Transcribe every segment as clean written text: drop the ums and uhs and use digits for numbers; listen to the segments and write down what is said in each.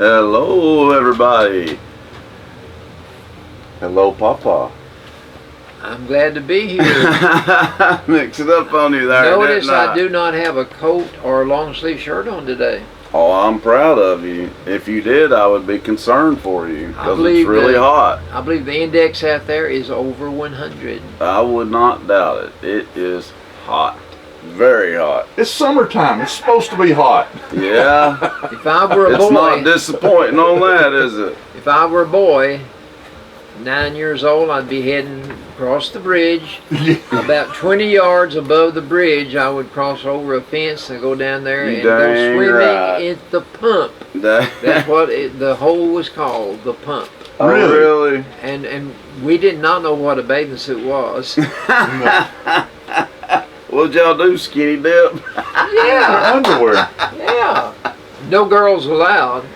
Hello, everybody. Hello, Papa. I'm glad to be here. Mix it up on you there. Notice I do not have a coat or a long sleeve shirt on today. Oh, I'm proud of you. If you did, I would be concerned for you because it's really hot. I believe the index out there is over 100. I would not doubt it. It is hot. Very hot. It's summertime. It's supposed to be hot. Yeah. If I were a boy, it's not disappointing on that, is it? If I were a boy, 9 years old, I'd be heading across the bridge. About 20 yards above the bridge, I would cross over a fence and go down there and go swimming at the pump. That's what the hole was called, the pump. Oh, really? And we did not know what a bathing suit was. What'd y'all do, skinny dip? Yeah. Underwear. Yeah. No girls allowed.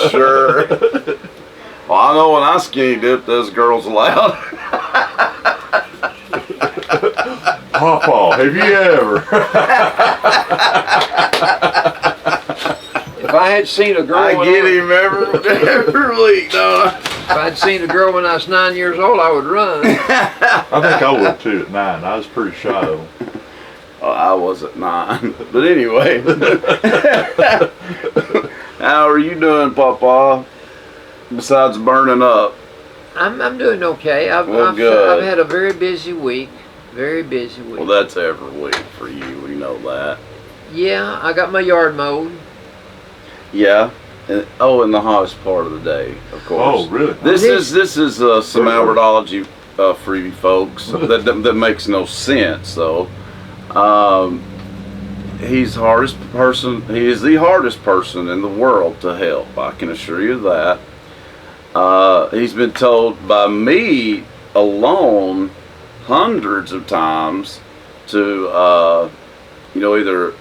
Sure. Well, I know when I skinny dip, those girls allowed. Papa, have you ever? If I had seen a girl, I get him every week, don't I? If I'd seen a girl when I was 9 years old, I would run. I think I would too at 9. I was pretty shy though. Oh, I was at 9. But anyway. How are you doing, Papa? Besides burning up. I'm doing okay. I've had a very busy week. Very busy week. Well, that's every week for you. We know that. Yeah, I got my yard mowed. Yeah. And, in the hottest part of the day, of course. Oh, really? This is some Albertology for you folks. that makes no sense, though. He's hardest person. He is the hardest person in the world to help. I can assure you that. He's been told by me alone hundreds of times to either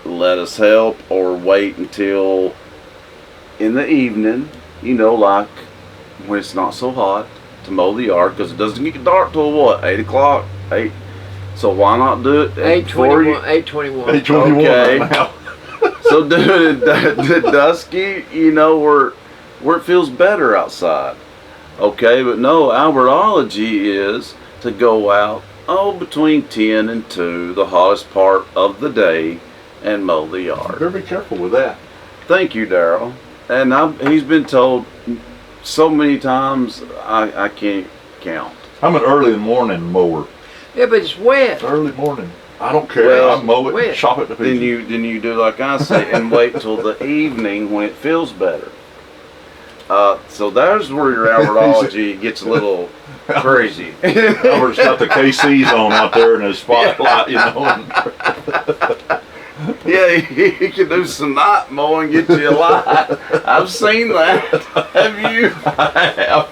let us help or wait until in the evening, like when it's not so hot, to mow the yard, because it doesn't get dark till what, 8 o'clock? 8. So why not do it at 8:21. 8:21 okay. right now. So do it at dusky, where it feels better outside. Okay, but no, Albertology is to go out between 10 and 2, the hottest part of the day, and mow the yard. Better be careful with that. Thank you, Daryl. And he's been told so many times I can't count. I'm an early morning mower. Yeah, but it's wet. Early morning. I don't care. Well, I mow it, wet. chop it to pieces. Then you do like I say and wait till the evening when it feels better. So there's where your Albertology gets a little crazy. Albert's got the KCs on out there in his spotlight, Yeah, he can do some night mowing, get you a light. I've seen that. Have you? I have.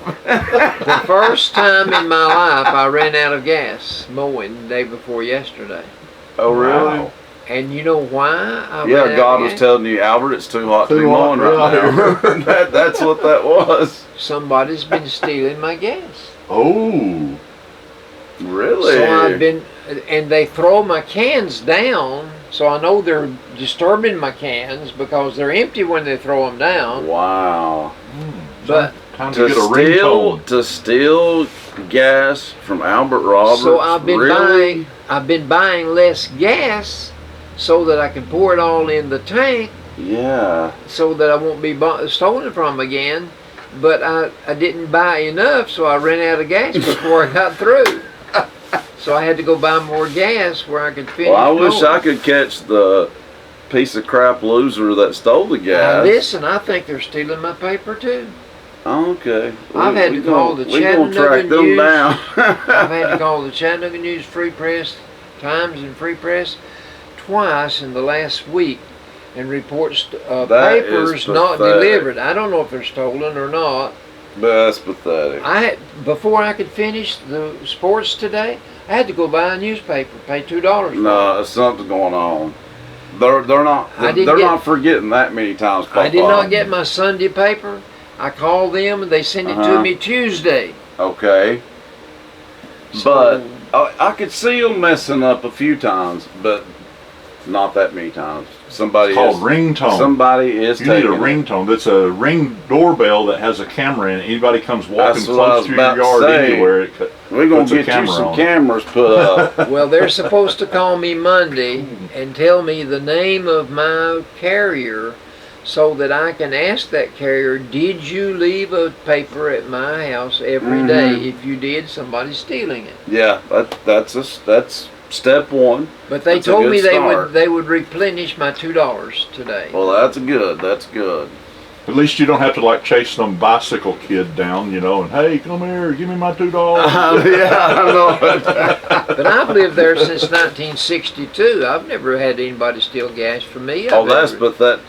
The first time in my life I ran out of gas mowing the day before yesterday. Oh, really? Wow. And you know why I Yeah, ran God out of was gas? telling you, Albert, it's too hot to be mowing hot, right now. That's what that was. Somebody's been stealing my gas. Oh. Really? So and they throw my cans down, so I know they're disturbing my cans because they're empty when they throw them down. Wow. But Time to get a ringtone. To steal gas from Albert Roberts. so I've been really? buying less gas so that I can pour it all in the tank, Yeah. so that I won't be stolen from again. But I didn't buy enough, so I ran out of gas before I got through. So I had to go buy more gas where I could finish. Well, I wish mowing. I could catch the piece of crap loser that stole the Now gas. listen, I think they're stealing my paper too. Okay. I've had to call the Chattanooga track them News. down. I've had to call the Chattanooga News Free Press, Times and Free Press twice in the last week and reports papers not delivered. I don't know if they're stolen or not. That's pathetic. Before I could finish the sports today, I had to go buy a newspaper, pay $2. No, something's going on. They're not forgetting that many times. Papa. I did not get my Sunday paper. I called them and they sent it to me Tuesday. Okay. So, But I could see them messing up a few times, but not that many times. Somebody It's called is ringtone. somebody is You need a taking it. ringtone. That's a ring doorbell that has a camera in it. Anybody comes walking That's what I close was to about your to yard say. anywhere, We're gonna puts a get you camera some on it. cameras put up. Well, they're supposed to call me Monday and tell me the name of my carrier so that I can ask that carrier, did you leave a paper at my house every day? If you did, somebody's stealing it. Yeah, that's step one. But they That's a told good me start. they would replenish my $2 today. Well, that's good. That's good. At least you don't have to like chase some bicycle kid down, and hey, come here, give me my $2. Yeah, I know. But I've lived there since 1962. I've never had anybody steal gas from me. Oh, I've never had-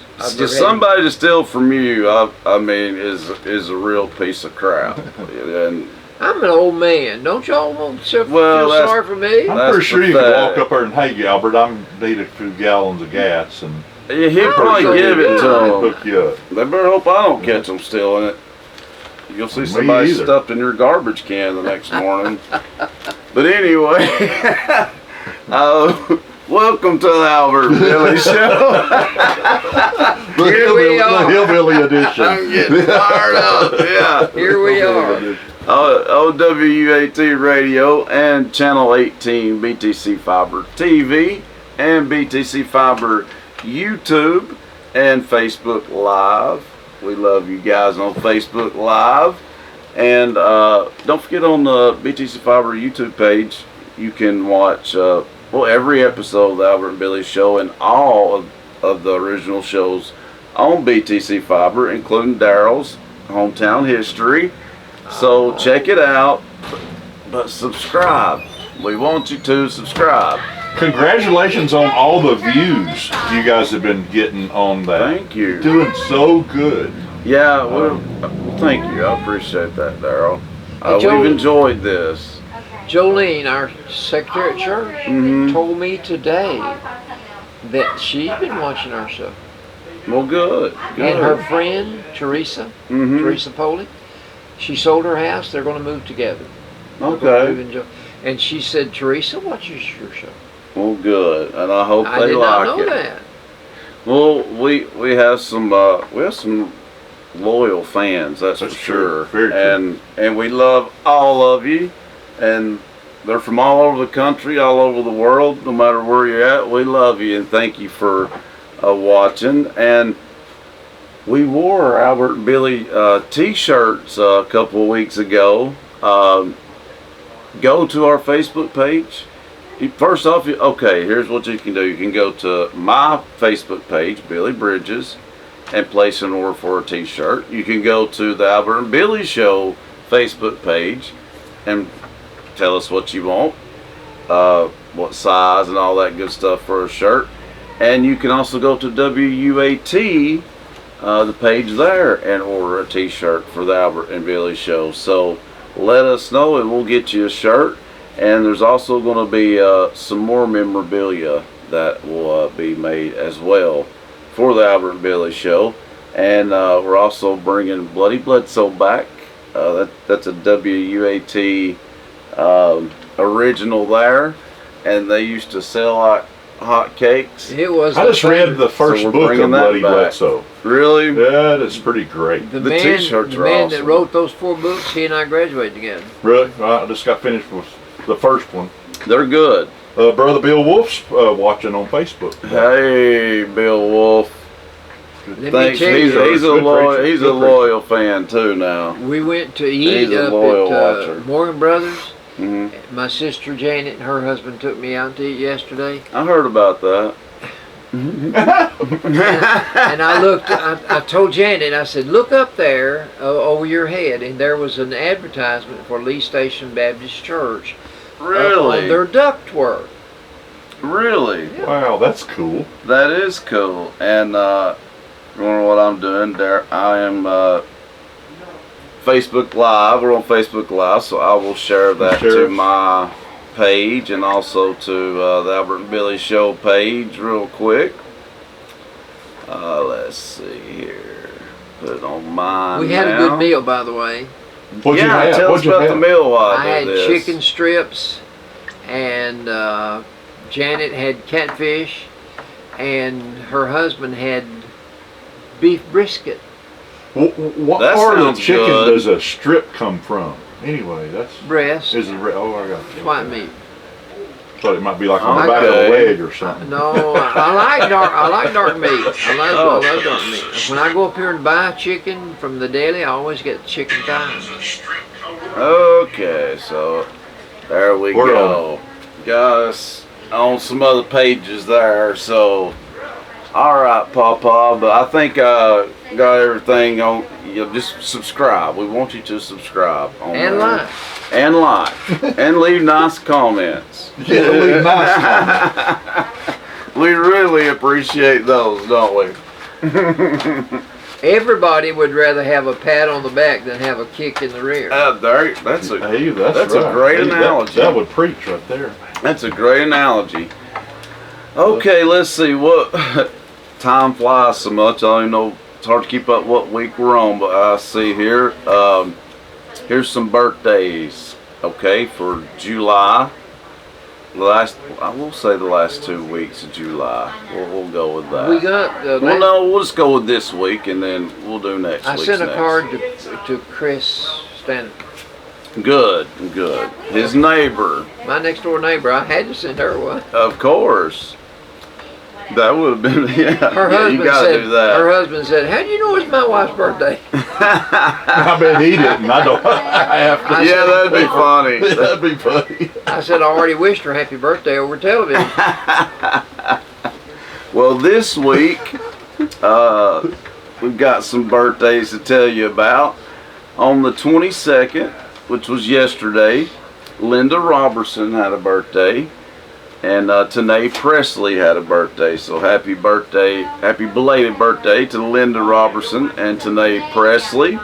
somebody to steal from you. I mean, is a real piece of crap. And I'm an old man. Don't y'all want to Well, feel that's- sorry for me? I'm That's pretty sure you could pathetic. walk up there and, hey, Albert, I need a few gallons of gas, and he'd probably so give it good. to them. hook you up. They better hope I don't catch them stealing it. You'll see Me somebody either. stuffed in your garbage can the next morning. But anyway, welcome to the Albert and Billy Show. The Here we hillbilly, are. the hillbilly edition. I'm getting fired up. Yeah. Here we are. WUAT Radio and Channel 18 BTC Fiber TV and BTC Fiber YouTube and Facebook Live. We love you guys on Facebook Live. And don't forget on the BTC Fiber YouTube page, you can watch every episode of the Albert and Billy Show and all of the original shows on BTC Fiber, including Daryl's Hometown History. So check it out, but subscribe. We want you to subscribe. Congratulations on all the views you guys have been getting on that. Thank you. Doing so good. Yeah, well, thank you. I appreciate that, Daryl. Joe- We've enjoyed this. Jolene, our secretary at church, Mhm. told me today that she's been watching our show. Well, good. And her Good. friend, Teresa Mm-hmm. Poley, she sold her house. They're going to move together. Okay. And she said, Teresa watches your show. Well, good. And I hope I they did like not know it. that. Well, we have some loyal fans. That's for That's true. sure. Very true. And we love all of you. And they're from all over the country, all over the world. No matter where you're at, we love you and thank you for watching. And we wore Albert and Billy T-shirts a couple of weeks ago. Go to our Facebook page. First off, here's what you can do. You can go to my Facebook page, Billy Bridges, and place an order for a T-shirt. You can go to the Albert and Billy Show Facebook page and tell us what you want, what size and all that good stuff for a shirt. And you can also go to WUAT, the page there, and order a T-shirt for the Albert and Billy Show. So let us know and we'll get you a shirt. And there's also going to be some more memorabilia that will be made as well for the Albert and Billy Show. And we're also bringing Bloody Bledsoe back. That's a WUAT original there. And they used to sell like hot cakes. It was. I just read the first So we're book bringing of that Bloody back. Bledsoe. Really? Yeah, that's pretty great. The The man, T-shirts the are man awesome. that wrote those 4 books, he and I graduated together. Really? I just got finished with the first one. They're good. Brother Bill Wolf's watching on Facebook. Hey, Bill Wolf. Let me Thanks. tell He's you, a Good loyal. preacher. He's a Good preacher. loyal fan too now. we went to eat He's a up loyal at watcher. Morgan Brothers. Hmm. My sister Janet and her husband took me out to eat yesterday. I heard about that. And I told Janet, I said, look up there over your head. And there was an advertisement for Lee Station Baptist Church. On Really? their ductwork. Really? Wow, that's cool. That is cool. And you know what I'm doing there? I am Facebook Live. We're on Facebook Live, so I will share that Sure. to my page and also to the Albert and Billy Show page real quick. Let's see here. Put it on mine. We had a now. good meal, by the way. What'd you Yeah, have? tell us What'd you about the have? meal while I I had do this. chicken strips, and Janet had catfish, and her husband had beef brisket. What That part of the sounds chicken good. does a strip come from? Anyway, that's Breast, is it. Oh, I got you. white meat. Thought it might be like on the back of Okay. a leg or something. No, I like dark meat. I Oh. love dark meat. When I go up here and buy chicken from the deli, I always get chicken thighs. Okay, so there we We're go. Got us on some other pages there. So, all right, Papa. But I think I got everything on. You know, just subscribe. We want you to subscribe on And there. like. And like and leave nice comments. Yeah, leave nice comments. We really appreciate those, don't we? Everybody would rather have a pat on the back than have a kick in the rear. That's a Hey, that's a right. great Hey, analogy. That would preach right there. That's a great analogy. Okay, let's see what time flies so much. I don't even know. It's hard to keep up what week we're on, but I see here. Here's some birthdays. Okay, for July. I will say the last 2 weeks of July. We'll go with that. We got. Well, no, we'll just go with this week, and then we'll do next I week's sent a next. card to Chris Stanton, Good. His neighbor, my next door neighbor. I had to send her one. of course. That would have been, Her yeah, husband you gotta said. do that. Her husband said, "How do you know it's my wife's birthday?" I bet he didn't. I don't. I have to. Yeah, that'd be funny. That'd be funny. I said, "I already wished her happy birthday over television." Well, this week, we've got some birthdays to tell you about. On the 22nd, which was yesterday, Linda Robertson had a birthday. And Tanae Presley had a birthday. So happy belated birthday to Linda Robertson and Tanae Presley.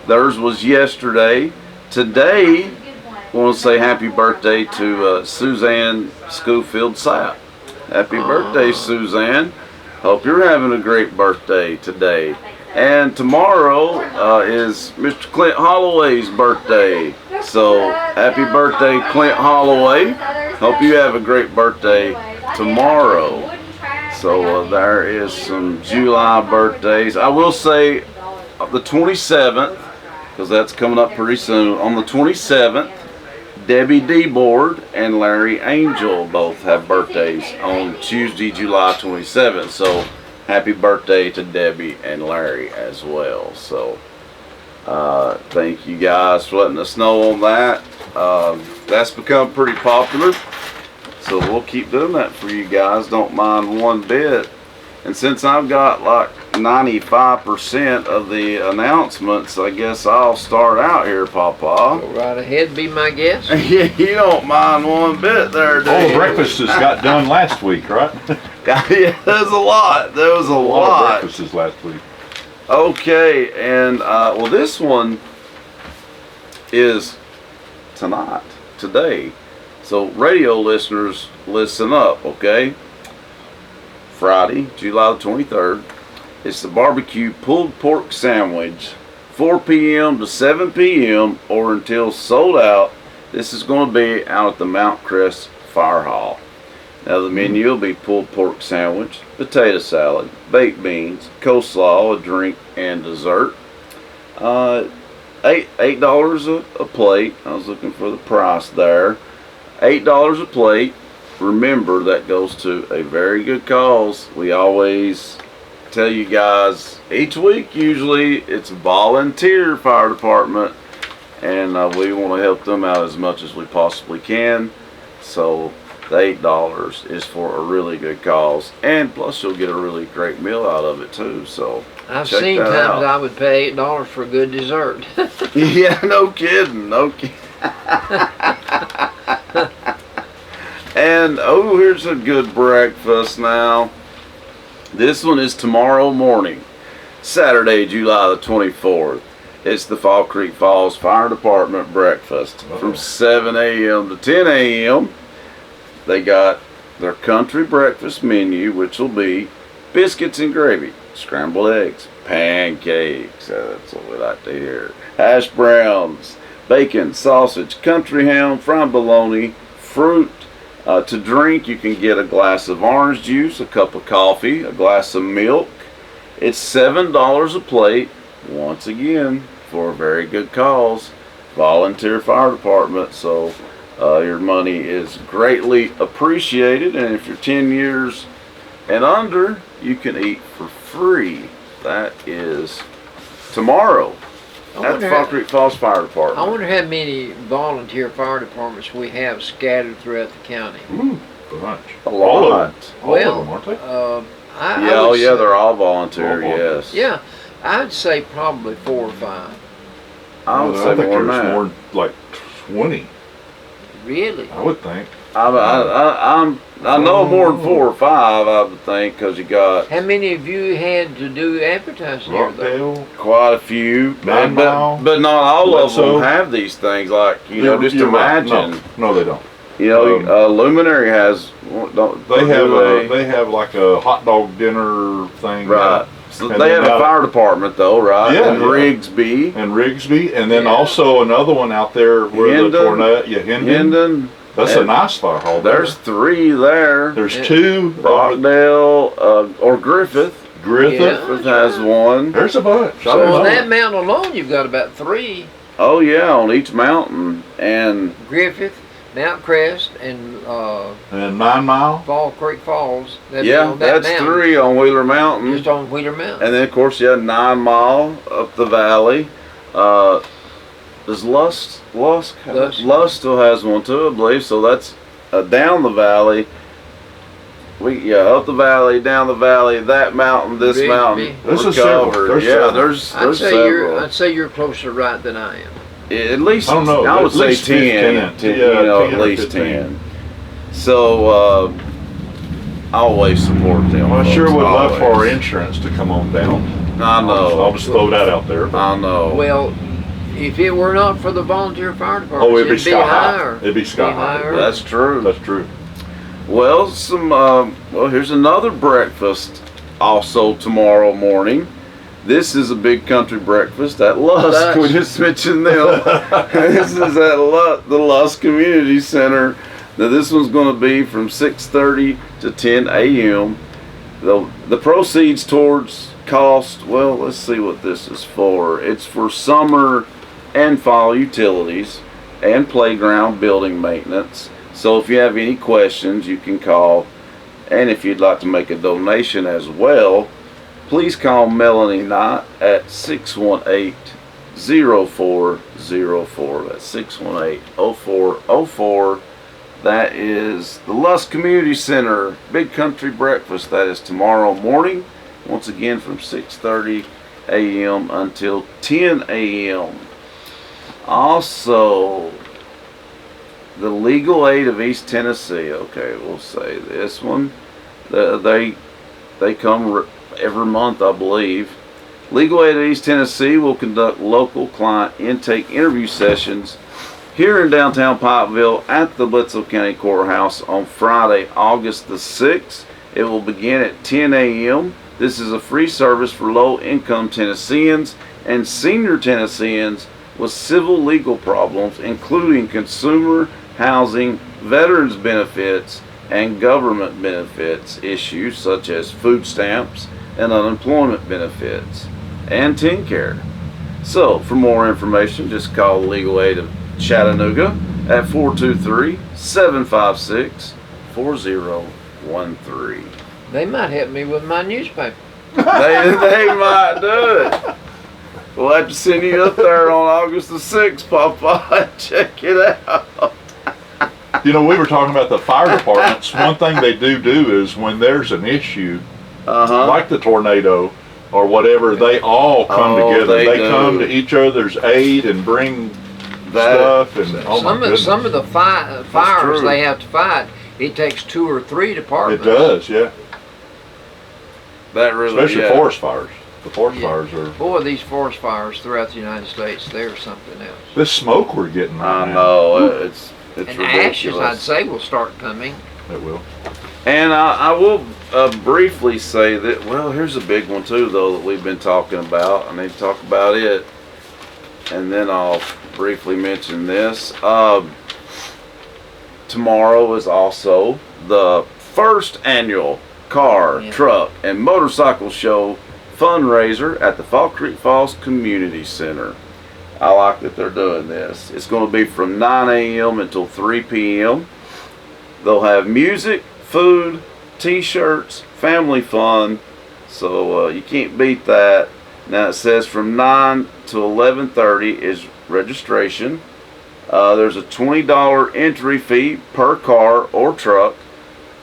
Theirs was yesterday. Today, I want to say happy birthday to Suzanne Schofield Sapp. Happy birthday, Suzanne. Hope you're having a great birthday today. And tomorrow is Mr. Clint Holloway's birthday. So happy birthday, Clint Holloway. Hope you have a great birthday tomorrow. So there is some July birthdays. I will say the 27th, because that's coming up pretty soon. On the 27th, Debbie Deboard and Larry Angel both have birthdays on Tuesday, July 27th. So happy birthday to Debbie and Larry as well. So thank you guys for letting us know on that. That's become pretty popular. So we'll keep doing that for you guys. Don't mind one bit. And since I've got like 95% of the announcements, I guess I'll start out here, Papa. Go right ahead, be my guest. You don't mind one bit there, do All you? the breakfasts got done last week, right? Yeah, there's a lot. There was a of lot. breakfasts last week. Okay, and well, this one is today. So radio listeners, listen up, okay? Friday, July the 23rd. It's the barbecue pulled pork sandwich, 4 p.m. to 7 p.m. or until sold out. This is going to be out at the Mount Crest Fire Hall. Now the menu will be pulled pork sandwich, potato salad, baked beans, coleslaw, a drink, and dessert. $8 a plate. I was looking for the price there. $8 a plate. Remember, that goes to a very good cause. We always tell you guys each week, usually it's a volunteer fire department, and we want to help them out as much as we possibly can. So the $8 is for a really good cause, and plus you'll get a really great meal out of it too. So I've check seen that times out. I would pay $8 for a good dessert. Yeah, no kidding. And here's a good breakfast now. This one is tomorrow morning, Saturday, July the 24th. It's the Fall Creek Falls Fire Department breakfast from 7 a.m. to 10 a.m. They got their country breakfast menu, which will be biscuits and gravy, scrambled eggs, pancakes, that's what we like to hear, hash browns, bacon, sausage, country ham, fried bologna, fruit, To drink, you can get a glass of orange juice, a cup of coffee, a glass of milk. It's $7 a plate. Once again, for a very good cause, volunteer fire department. So your money is greatly appreciated. And if you're 10 years and under, you can eat for free. That is tomorrow at the Falls Creek Falls Fire Department. I wonder how many volunteer fire departments we have scattered throughout the county. A bunch. A lot. All of them, aren't they? Yeah, they're all volunteer, yes. Yeah, I'd say probably 4 or 5. I would say think more than there's that. more like 20. Really? I would think. I know more than 4 or 5, I would think, because you got How many of you had to do advertising here, though? Rockdale. quite a few, 9 Mile, but not all of Bledsoe. them have these things. Like, just You're right. imagine. No, they don't. Luminary has. They have like a hot dog dinner thing. Right. So And they then have a fire department though, right? Yeah, And yeah. Rigsby. And Rigsby, and then Yeah. also another one out there where Hendon. the tornado. Yeah, Hendon. Hendon. That's a and nice fire hall. There's 3 there. There's Yeah. 2. Rockdale or Griffith. Griffith. Yeah. Griffith has one. There's a bunch. I So don't On know. that mountain alone, you've got about 3. Oh yeah, on each mountain. And Griffith, Mount Crest, and And 9 Mile. Fall Creek Falls. That'd be yeah, on that that's mountain. 3 on Wheeler Mountain. Just on Wheeler Mountain. And then of course you have 9 Mile up the valley. Does Lust still has one too, I believe. So that's down the valley. Up the valley, down the valley, that mountain, this Rigsby. mountain. This we're is several. covered. There's yeah, several. there's I'd say several. I'd say you're closer right than I am. At least I don't know, I would at say least 10. 15. You know, 10 at or least 15. 10. So I always support them. Well, I sure folks, would love for our always. insurance to come on down. I know. I'll just throw that out there. I know. Well, if it were not for the volunteer fire department, Oh, it'd be sky high. higher. It'd be sky high. higher. That's true. That's true. Well, here's another breakfast also tomorrow morning. This is a big country breakfast at Lusk. We just mentioned them. This is at the Lusk Community Center. Now this one's going to be from 6:30 to 10 a.m. The proceeds towards cost, well, let's see what this is for. It's for summer and fall utilities and playground building maintenance. So if you have any questions, you can call. And if you'd like to make a donation as well, please call Melanie Knight at 618-0404. That's 618-0404. That is the Lusk Community Center Big Country Breakfast. That is tomorrow morning, once again from 6:30 a.m. until 10 a.m. Also, the Legal Aid of East Tennessee. Okay, we'll say this one. They come every month, I believe. Legal Aid of East Tennessee will conduct local client intake interview sessions here in downtown Pikeville at the Bledsoe County Courthouse on Friday, August the 6th. It will begin at 10 a.m. This is a free service for low-income Tennesseans and senior Tennesseans with civil legal problems, including consumer, housing, veterans benefits, and government benefits issues such as food stamps and unemployment benefits, and TennCare. So, for more information, just call Legal Aid of Chattanooga at 423-756-4013. They might help me with my newspaper. They might do it. We'll have to send you up there on August the 6th, Papa. Check it out. You know, we were talking about the fire departments. One thing they do is when there's an issue, like the tornado or whatever, they all come together. They come to each other's aid and bring stuff. And some of the fires they have to fight, it takes 2 or 3 departments. It does, yeah. That really, especially forest fires. The forest fires are. Boy, these forest fires throughout the United States, they're something else. This smoke we're getting right now. I know, it's and ridiculous. ashes, I'd say, will start coming. It will. And I will briefly say that, well, here's a big one too, though, that we've been talking about. I need to talk about it, and then I'll briefly mention this. tomorrow is also the first annual car, truck, and motorcycle show fundraiser at the Fall Creek Falls Community Center. I like that they're doing this. It's going to be from 9 a.m. until 3 p.m. They'll have music, food, t-shirts, family fun, so you can't beat that. Now it says from 9 to 11:30 is registration. There's a $20 entry fee per car or truck,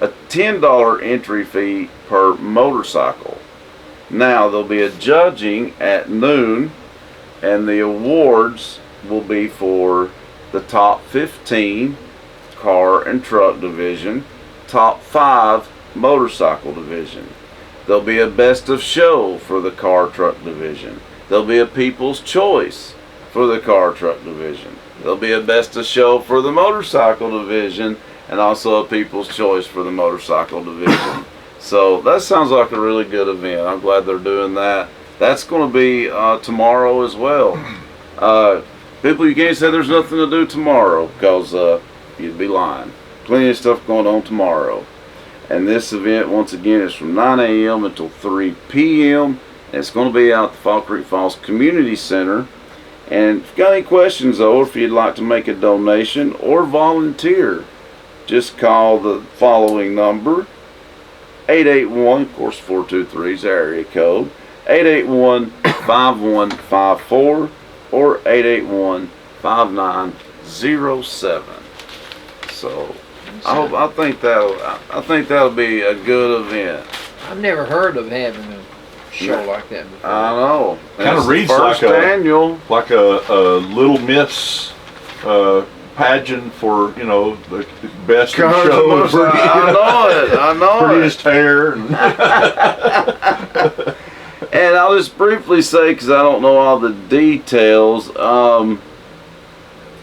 a $10 entry fee per motorcycle. Now there'll be a judging at noon, and the awards will be for the top 15 car and truck division, top 5 motorcycle division. There'll be a best of show for the car truck division. There'll be a people's choice for the car truck division. There'll be a best of show for the motorcycle division, and also a people's choice for the motorcycle division. So that sounds like a really good event. I'm glad they're doing that. That's going to be tomorrow as well. People, you can't say there's nothing to do tomorrow, because you'd be lying. Plenty of stuff going on tomorrow. And this event, once again, is from 9 a.m. until 3 p.m. It's going to be out at the Fall Creek Falls Community Center. And if you've got any questions, though, or if you'd like to make a donation or volunteer, just call the following number, 881, of course 423 is area code, 881-5154 or 881-5907. So I think that'll be a good event. I've never heard of having a show like that before. I know. Kind of reads like annual. Like a Little Miss pageant for, you know, the best in show. I know it. Prettiest hair. And I'll just briefly say, because I don't know all the details,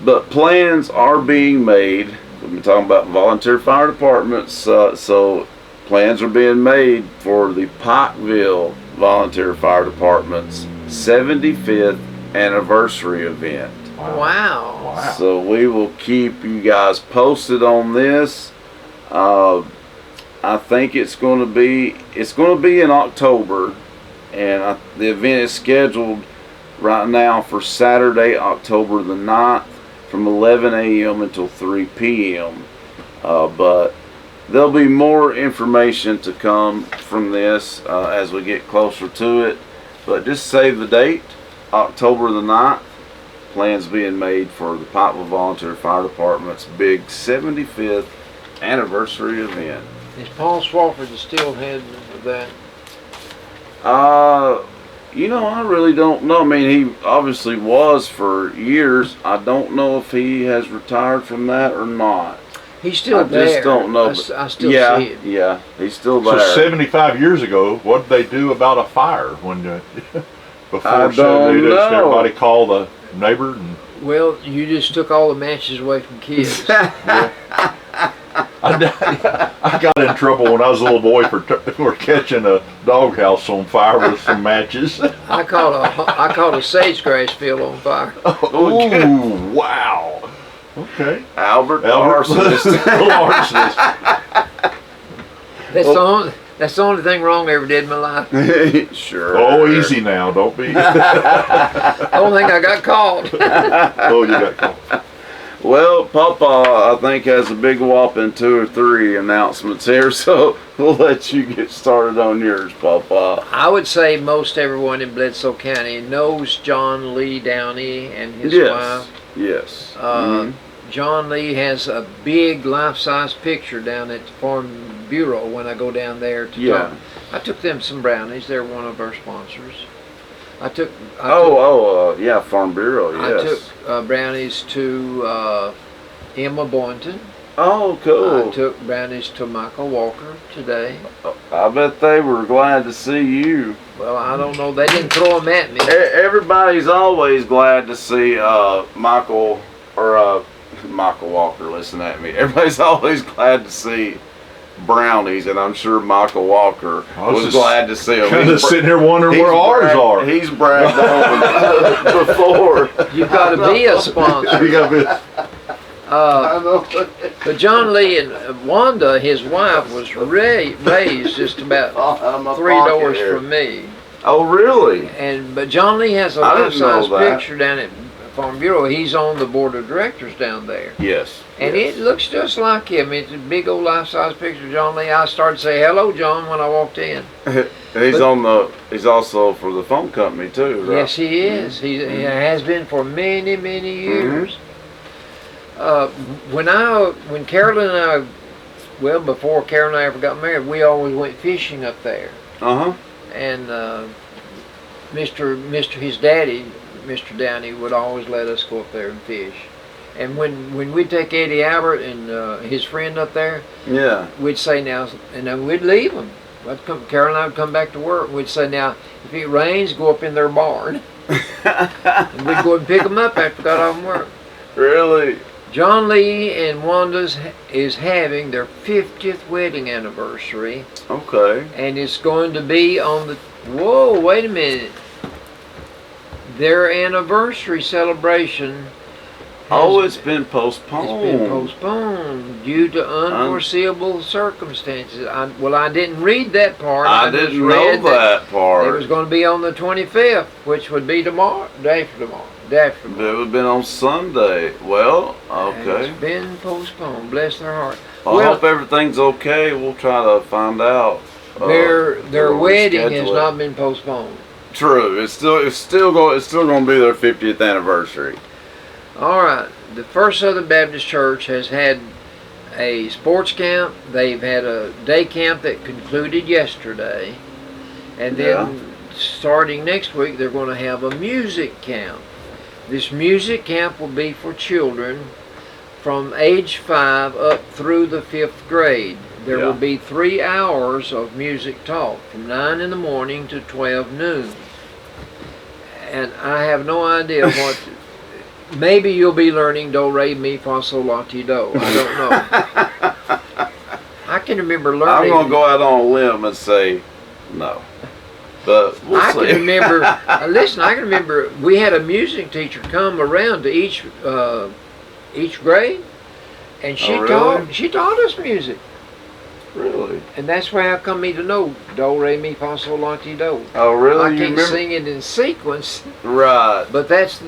but plans are being made. We've been talking about volunteer fire departments, so plans are being made for the Pikeville Volunteer Fire Department's 75th anniversary event. Wow. So we will keep you guys posted on this. I think it's going to be in October, and the event is scheduled right now for Saturday, October the 9th, from 11 a.m. until 3 p.m. But there'll be more information to come from this as we get closer to it. But just save the date, October the 9th. Plans being made for the Pikeville Volunteer Fire Department's big 75th anniversary event. Is Paul Swafford still head of that? You know, I really don't know. I mean, he obviously was for years. I don't know if he has retired from that or not. He's still there. I just don't know. I still see it. Yeah, he's still there. So 75 years ago, what did they do about a fire when before I don't know. Everybody call the neighbor? And Well, you just took all the matches away from kids. I got in trouble when I was a little boy for catching a doghouse on fire with some matches. I caught a sagegrass field on fire. Oh, wow. Okay. Albert Arsonist. Arsonist. That's the only thing wrong I ever did in my life. Sure. Oh, easy now. Don't be. I don't think I got caught. Oh, you got caught. Well, Papa, I think, has a big whopping 2 or 3 announcements here, so we'll let you get started on yours, Papa. I would say most everyone in Bledsoe County knows John Lee Downey and his wife. Yes. John Lee has a big life-size picture down at the Farm Bureau when I go down there to talk. I took them some brownies. They're one of our sponsors. Farm Bureau, yes. I took brownies to Emma Boynton. Oh, cool. I took brownies to Michael Walker today. I bet they were glad to see you. Well, I don't know. They didn't throw them at me. Everybody's always glad to see Michael Walker. Listen at me. Everybody's always glad to see brownies, and I'm sure Michael Walker was glad to see them. Kind of sitting here wondering where ours are. He's bragged on before. You've got to be a sponsor. You got to be. But John Lee and Wanda, his wife, was raised just about 3 doors from me. Oh, really? But John Lee has a I didn't know life-size that. picture down at Farm Bureau. He's on the board of directors down there. Yes. And yes. it looks just like him. It's a big old life-size picture of John Lee. I started to say, hello, John, when I walked in. And he's also for the phone company too, right? Yes, he is. He has been for many, many years. When Carolyn and I, well, before Carolyn and I ever got married, we always went fishing up there. Uh-huh. And his daddy, Mr. Downey, would always let us go up there and fish. And when we'd take Eddie Albert and his friend up there, yeah, we'd say now, and then we'd leave them. Carol and I would come back to work, and we'd say, now, if it rains, go up in their barn. And we'd go and pick them up after we got off from work. Really? John Lee and Wanda's is having their 50th wedding anniversary. Okay. And it's going to be on the, whoa, wait a minute. Their anniversary celebration. It's been postponed. It's been postponed due to unforeseeable circumstances. I didn't read that part. I didn't know that part. It was going to be on the 25th, which would be tomorrow, day after tomorrow. It would have been on Sunday. Well, okay. And it's been postponed. Bless their heart. Well, I hope everything's okay. We'll try to find out. Their wedding has not been postponed. True. It's still going to be their 50th anniversary. All right. The First Southern Baptist Church has had a sports camp. They've had a day camp that concluded yesterday. And then starting next week, they're going to have a music camp. This music camp will be for children from age 5 up through the 5th grade. There will be 3 hours of music taught from 9 in the morning to 12 noon. And I have no idea what... Maybe you'll be learning do, re, mi, fa, sol, la, ti, do. I don't know. I can remember learning... I'm going to go out on a limb and say no. But we'll see. Can remember... listen, I can remember we had a music teacher come around to each grade. And she taught us music. Really? And that's why I come me to know do, re, mi, fa, sol, la, ti, do. Oh, really? I can't sing it in sequence. Right. But that's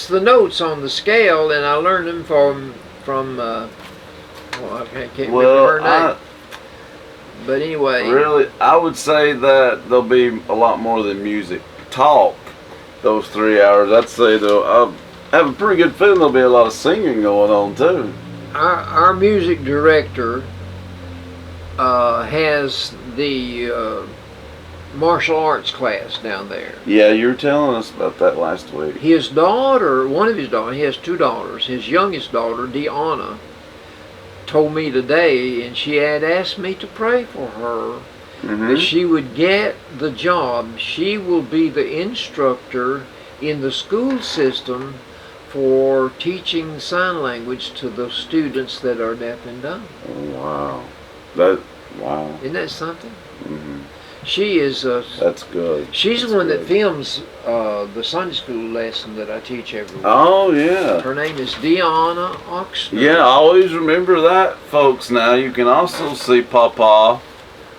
the notes on the scale, and I learned them from I can't remember her name. But anyway. Really, I would say that there'll be a lot more than music talk those 3 hours. I'd say I have a pretty good feeling there'll be a lot of singing going on too. Our music director has the martial arts class down there. Yeah, you were telling us about that last week. His daughter, one of his daughters, he has 2 daughters. His youngest daughter, Deanna, told me today, and she had asked me to pray for her, that she would get the job. She will be the instructor in the school system for teaching sign language to the students that are deaf and dumb. Oh, wow. Wow. Isn't that something? She is... That's good. She's the one that films the Sunday school lesson that I teach every week. Oh, yeah. Her name is Deanna Oxner. Yeah, always remember that, folks. Now, you can also see Papa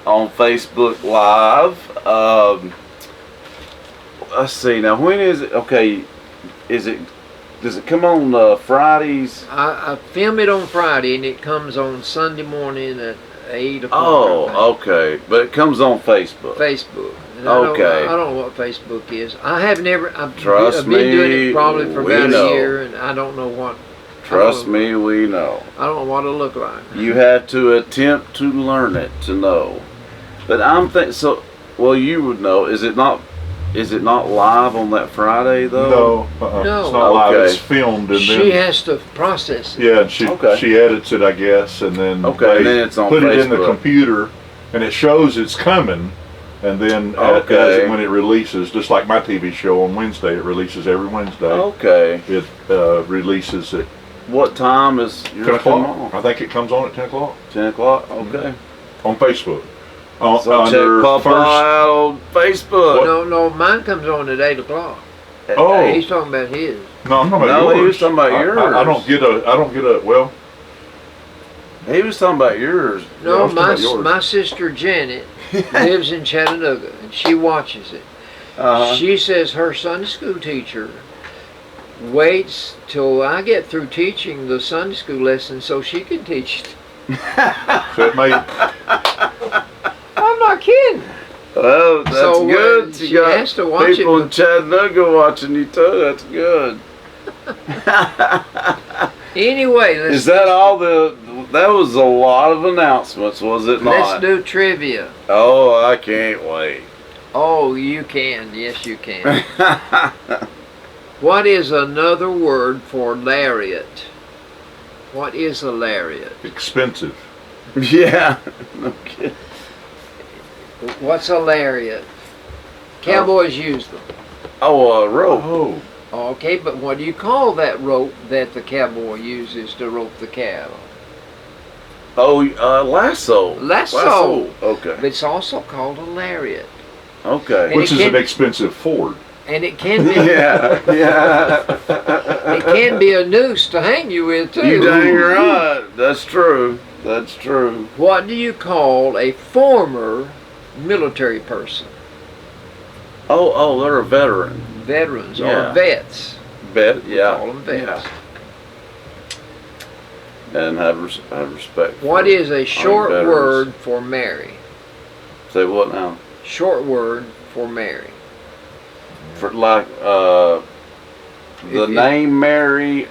on Facebook Live. Let's see. Now, when is it? Okay, does it come on Fridays? I film it on Friday, and it comes on Sunday morning at 8 o'clock. Oh, okay. But it comes on Facebook. Facebook. And Okay. I don't know what Facebook is. I've been Trust doing me, it probably for we about know. a year, and I don't know what. Trust me, we know. I don't know what it look like. You have to attempt to learn it to know. But I'm thinking, so, well, you would know. Is it not live on that Friday, though? No, No. it's not live. Okay. It's filmed, and She then has to process it. yeah, and she edits it, I guess, and then Okay, and they then it's on put it in the Facebook. computer, and it shows it's coming, and then Okay. when it releases, just like my TV show on Wednesday, it releases every Wednesday. Okay. It releases at What time is 10 yours come o'clock. on? I think it comes on at 10 o'clock 10 o'clock? Okay. on Facebook. So check Papa out on Facebook. No, mine comes on at 8 o'clock. Oh. He's talking about his. No, I'm talking about No, yours. he was talking about yours. I don't get a. Well, He was talking about yours. No, Yeah, I was talking about yours. my sister Janet lives in Chattanooga, and she watches it. She says her Sunday school teacher waits till I get through teaching the Sunday school lesson so she can teach it. So it may, I'm not kidding. Well, that's So, good. she You got has to watch people it. in Chattanooga watching you too. That's good. Anyway, Is that all the? That was a lot of announcements, was it not? let's do trivia. Oh, I can't wait. Oh, you can. Yes, you can. What is another word for lariat? What is a lariat? expensive. Yeah. No kidding. What's a lariat? Cowboys use them. Oh, a rope. Oh, Okay, but what do you call that rope that the cowboy uses to rope the cattle? Oh, lasso. Lasso. Okay. But it's also called a lariat. Okay. And which it is an can- expensive Ford. And it can be Yeah. Yeah. it can be a noose to hang you with too. You dang right. That's true. That's true. What do you call a former military person? Oh, they're a veteran. Veterans Yeah. or vets. Bet. We Yeah. call them vets. Yeah. And have respect. What for is a short veterans. word for marry? Say what now? Short word for marry. For like the If- name Mary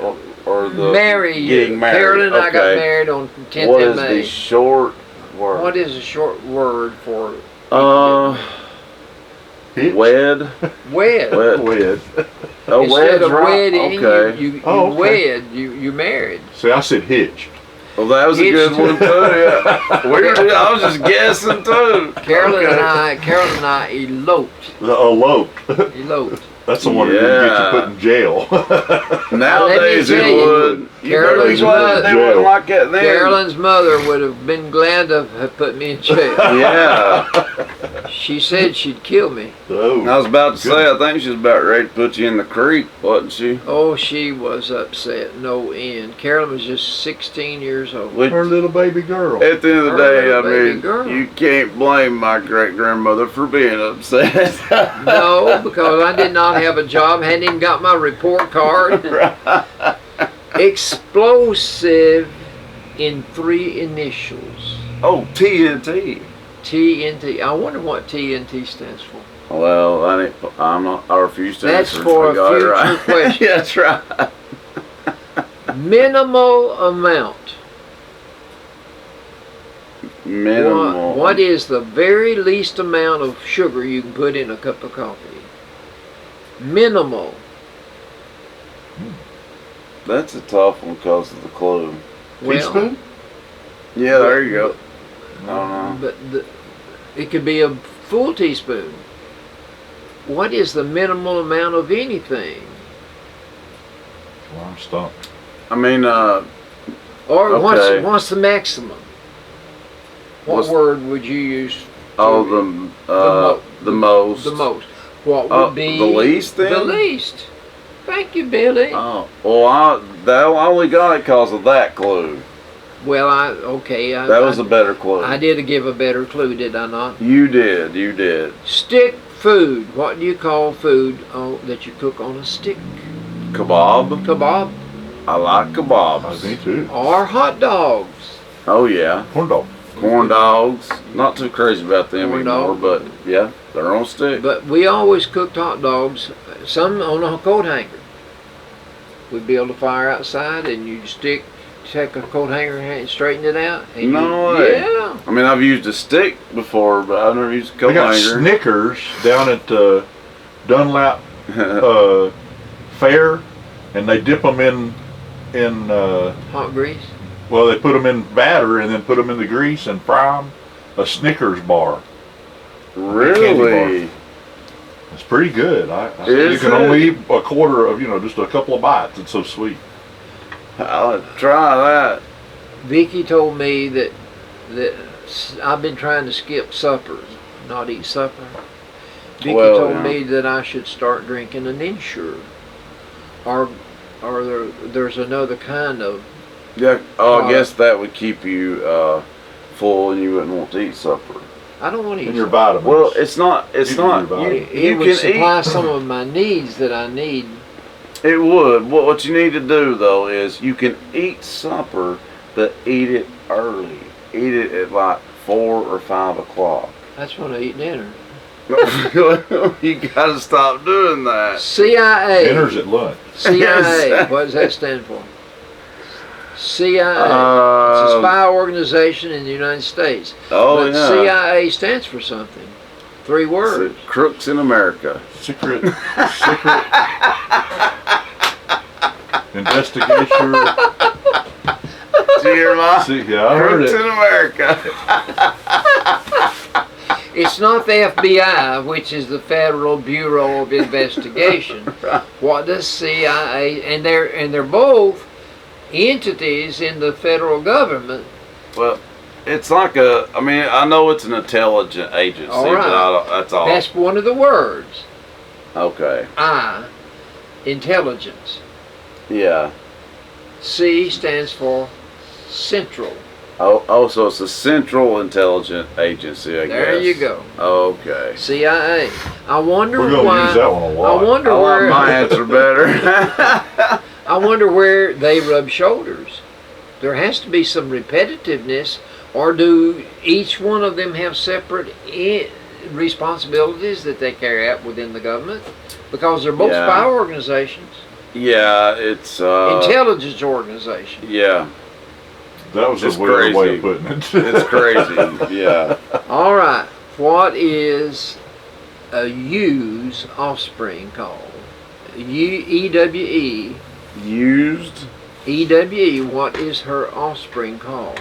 or the Marry. getting married. Carolyn and I got Okay. married on 10th What of is May. the short word? What is a short word for Hitch? wed. wed? Wed. Wed. Oh, Instead wed's of right. wedding, Okay. you Oh, okay. wed, you married. See, I said hitched. Well, that was a Hitched. good one too. Yeah. I was just guessing too. Carolyn Okay. and I eloped. The eloped. Eloped. That's the one that would get you put in jail. Nowadays Let it me tell you, would. Carolyn's They mother- wouldn't like that then. Carolyn's mother would have been glad to have put me in jail. Yeah. She said she'd kill me. Oh. I was about to say, I think she was about ready to put you in the creek, wasn't she? Oh, she was upset, no end. Carolyn was just 16 years old. Which, Her little baby girl. at the end of the Her day, little I baby mean, girl. you can't blame my great grandmother for being upset. No, because I did not have a job, hadn't even got my report card. Explosive in 3 initials. Oh, TNT. TNT. I wonder what TNT stands for. Well, I'm not. I refuse to That's answer. for I a got it future right. question. Yeah, that's right. Minimal amount. Minimal. What is the very least amount of sugar you can put in a cup of coffee? Minimal. That's a tough one because of the clue. Teaspoon? Yeah, there you go. I don't know. But it could be a full teaspoon. What is the minimal amount of anything? Well, I'm stumped. I mean, Or Okay. what's the maximum? What What's- word would you use? oh, the most. The most. What would be the least then? The least. Thank you, Billy. Oh, well, I only got it because of that clue. Well, That was a better clue. I did give a better clue, did I not? You did. Stick food. What do you call food that you cook on a stick? Kebab. Kebab I like kebabs. Me too. or hot dogs? Oh yeah, Corn dog. corn dogs. Not too crazy about them Corn anymore, dog. but yeah, they're on stick. But we always cooked hot dogs, some on a coat hanger. We'd build a fire outside, and you'd take a coat hanger and straighten it out. And No way. Yeah. I mean, I've used a stick before, but I've never used a They coat got hanger. Snickers down at Dunlap Fair, and they dip them in Hot grease. well, they put them in batter and then put them in the grease and fry them. A Snickers bar. Really? It's pretty good. You Is can it? only eat a quarter of, just a couple of bites. It's so sweet. I'll try that. Vicky told me that I've been trying to skip suppers, not eat supper. Vicky Well, told yeah. me that I should start drinking an Ensure, or there's another kind of Yeah. Oh, I guess that would keep you full, and you wouldn't want to eat supper. I don't want to eat. And your supper. vitamins. Well, it's not. It's not. It would supply some of my needs that I need. It would. What you need to do though is you can eat supper, but eat it early. Eat it at like 4 or 5 o'clock. That's when I eat dinner. You gotta stop doing that. CIA. Dinner's at lunch. CIA. What does that stand for? CIA. It's a spy organization in the United States. Oh, but yeah. CIA stands for something. 3 words. Crooks in America. Secret investigation. Did you hear my? Yeah, I heard Crooks it. in America. It's not the FBI, which is the Federal Bureau of Investigation. What does CIA? And they're both entities in the federal government. Well, it's like a. I mean, I know it's an intelligence agency, All right. but that's all. That's one of the words. Okay. Intelligence. Yeah. C stands for Central. Oh, so it's a Central Intelligence Agency, I guess. There you go. Okay. CIA. I wonder We're gonna why. use that one a lot. I wonder I like where. my answer better. I wonder where they rub shoulders. There has to be some repetitiveness, or do each one of them have separate responsibilities that they carry out within the government? Because they're both spy organizations, Yeah, it's intelligence organizations. Yeah, That was It's a weird way crazy. of putting it. it's crazy. Yeah. All right. What is a ew's offspring called? EWE. Used. EWE. What is her offspring called?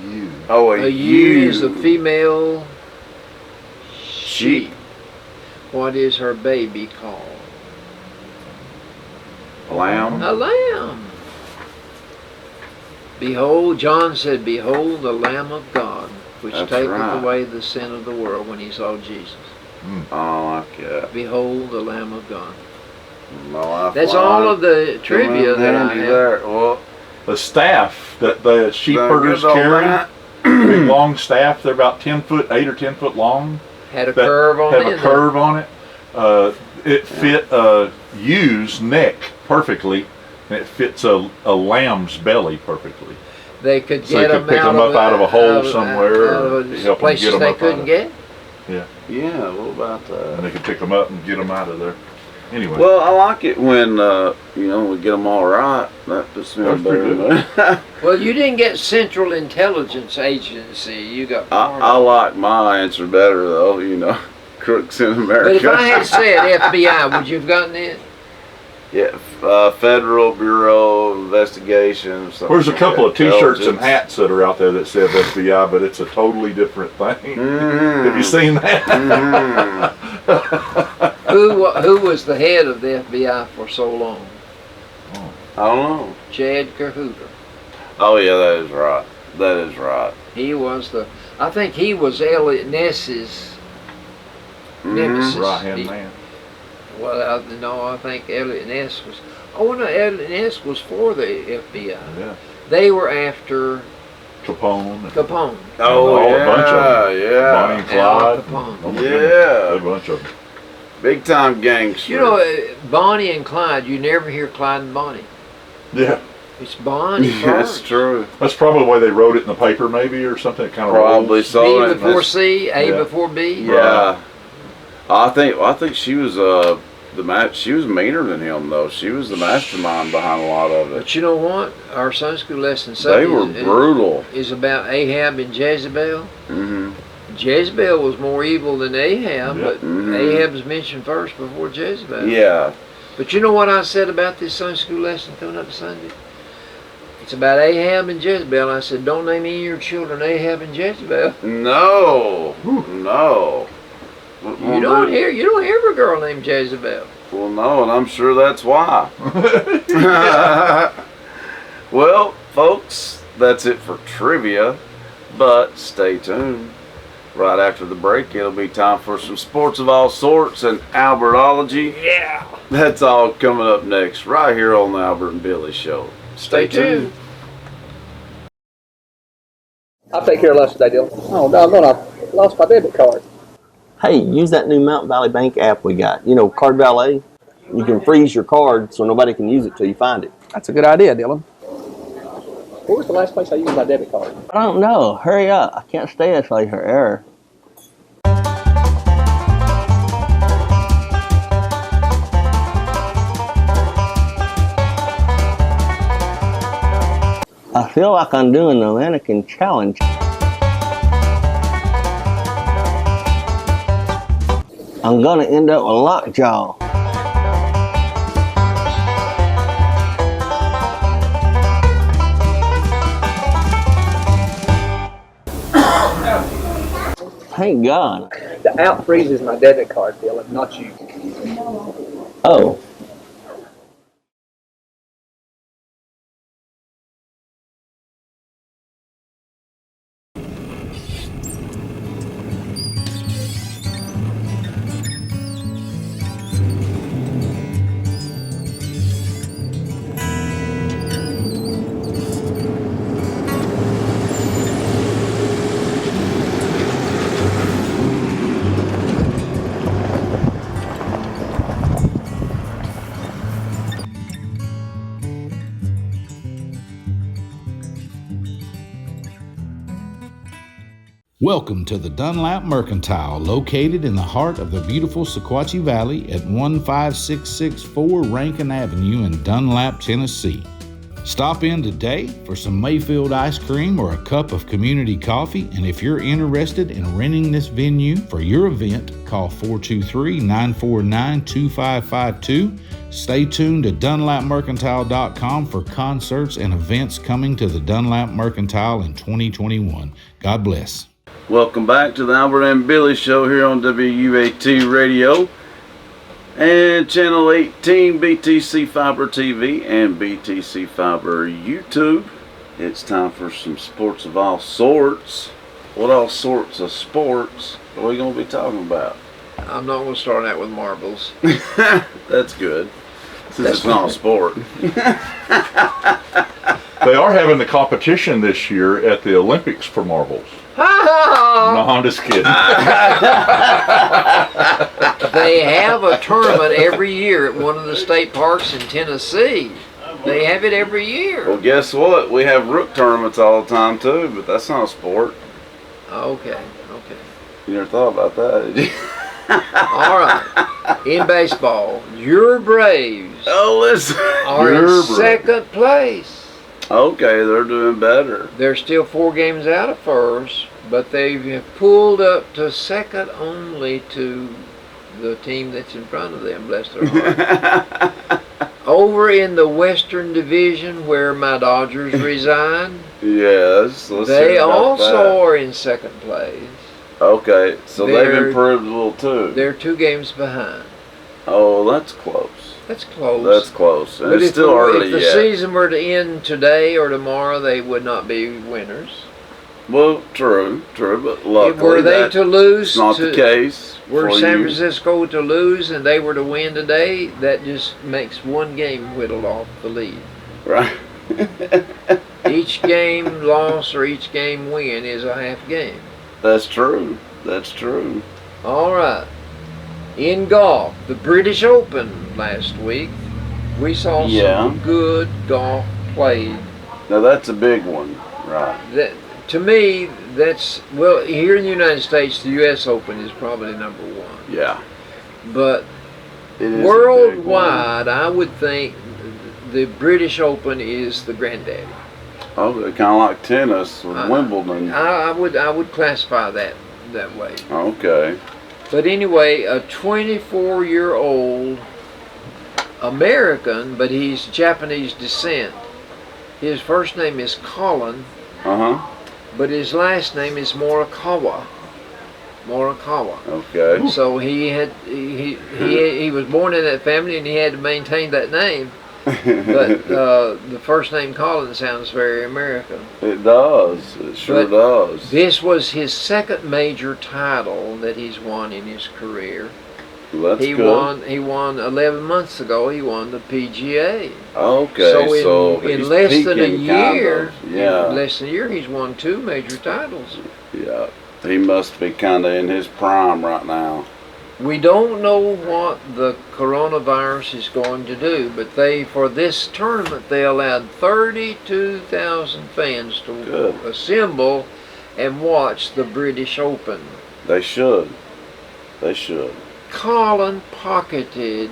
You. Oh, A ewe is a female sheep. What is her baby called? Lamb. A lamb. Behold, John said, "Behold the Lamb of God, which That's taketh right. away the sin of the world," when he saw Jesus. Oh, like that. Behold the Lamb of God. No, That's all of the trivia that I have. There. Well, The staff that the sheep that herders good old carry, man. big long staff, they're about 10 foot, 8 or 10 foot long. Had a that curve on have it. a curve on it. It fit a ew's neck perfectly, and it fits a lamb's belly perfectly. They could So get they could them pick out them up out of a hole out somewhere, out or of help them places get them they up out couldn't of get. Yeah. What about And that? they could pick them up and get them out of there. Anyway, Well, I like it when we get them all right. That puts me That's in pretty better. Well, you didn't get Central Intelligence Agency. You got. I like my answer better though. Crooks in America. But if I had said FBI, would you have gotten it? Yeah, Federal Bureau of Investigation. there's a couple of T-shirts and Intelligence. hats that are out there that say FBI, but it's a totally different thing. Have you seen that? Who was the head of the FBI for so long? I don't know. J. Edgar Hoover. Oh yeah, that is right. That is right. He was I think he was Elliot Ness's nemesis. Right hand He- man. Well, I think Elliot Ness was. Oh no, Elliot Ness was for the FBI. Yeah. They were after Capone. Capone. Oh All yeah, a bunch of them. Bonnie yeah. and Al Clyde. Capone. Oh, my Yeah. goodness, a bunch of them. Big time gangster. You know, Bonnie and Clyde. You never hear Clyde and Bonnie. Yeah. It's Bonnie That's first. true. That's probably why they wrote it in the paper, maybe, or something. It kind of Probably rolls. so. B and before that's- C, A Yeah. before B. Yeah. I think she was she was meaner than him though. She was the mastermind behind a lot of it. But you know what? Our Sunday school lesson They Sunday were brutal. is about Ahab and Jezebel. Hmm. Jezebel was more evil than Ahab, Yeah. but Mhm. Ahab is mentioned first before Jezebel. Yeah. But you know what I said about this Sunday school lesson coming up Sunday? It's about Ahab and Jezebel. I said, don't name any of your children Ahab and Jezebel. No. No. You don't hear every girl named Jezebel. Well, no, and I'm sure that's why. Well, folks, that's it for trivia. But stay tuned. Right after the break, it'll be time for some sports of all sorts and Albertology. Yeah. That's all coming up next, right here on the Albert and Billy Show. Stay tuned. I'll take care of less today, Dylan. Oh, doggone, I lost my debit card. Hey, use that new Mountain Valley Bank app we got. You know, Card Valet. You can freeze your card so nobody can use it till you find it. That's a good idea, Dylan. Where was the last place I used my debit card? I don't know. Hurry up. I can't stay until I hear error. I feel like I'm doing the mannequin challenge. I'm gonna end up with lockjaw. Thank God. The app freezes my debit card, Dylan, not you. Oh. Welcome to the Dunlap Mercantile, located in the heart of the beautiful Sequatchie Valley at 15664 Rankin Avenue in Dunlap, Tennessee. Stop in today for some Mayfield ice cream or a cup of community coffee, and if you're interested in renting this venue for your event, call 423-949-2552. Stay tuned to DunlapMercantile.com for concerts and events coming to the Dunlap Mercantile in 2021. God bless. Welcome back to the Albert and Billy Show here on WUAT Radio and Channel 18 BTC Fiber TV and BTC Fiber YouTube. It's time for some sports of all sorts. What all sorts of sports are we going to be talking about? I'm not going to start out with marbles. That's good. Since it's not a sport. They are having the competition this year at the Olympics for marbles. No, I'm just kidding. They have a tournament every year at one of the state parks in Tennessee. They have it every year. Well, guess what? We have rook tournaments all the time too, but that's not a sport. Okay. You never thought about that, did you? All right. In baseball, your Braves are in second place. Okay, they're doing better. They're still 4 games out of first, but they have pulled up to second only to the team that's in front of them, bless their heart. Over in the Western Division, where my Dodgers reside, yes, they also are in second place. Okay, so they've improved a little too. They're 2 games behind. Oh, that's close. That's close. That's close. And but it's still early yet. If the season were to end today or tomorrow, they would not be winners. Well, true, but luckily were they to lose, it's not the case. Were San Francisco to lose and they were to win today, that just makes 1 game whittled off the lead. Right. Each game loss or each game win is a half game. That's true. That's true. All right. In golf, the British Open last week, we saw some good golf played. Now that's a big one, right? To me, that's, well, here in the United States, the U.S. Open is probably number 1. Yeah. But worldwide, I would think the British Open is the granddaddy. Oh, kind of like tennis or Wimbledon. I would classify that way. Okay. But anyway, a 24-year-old American, but he's Japanese descent. His first name is Colin. But his last name is Morikawa. Okay. So he was born in that family and he had to maintain that name. But the first name Colin sounds very American. It does. It sure does. This was his second major title that he's won in his career. That's he good. He won 11 months ago. He won the PGA. Okay, so in he's less than a peaking, year, kind of. Yeah. in less than a year, he's won 2 major titles. Yeah, he must be kind of in his prime right now. We don't know what the coronavirus is going to do, but for this tournament, they allowed 32,000 fans to assemble and watch the British Open. They should. They should. Colin pocketed,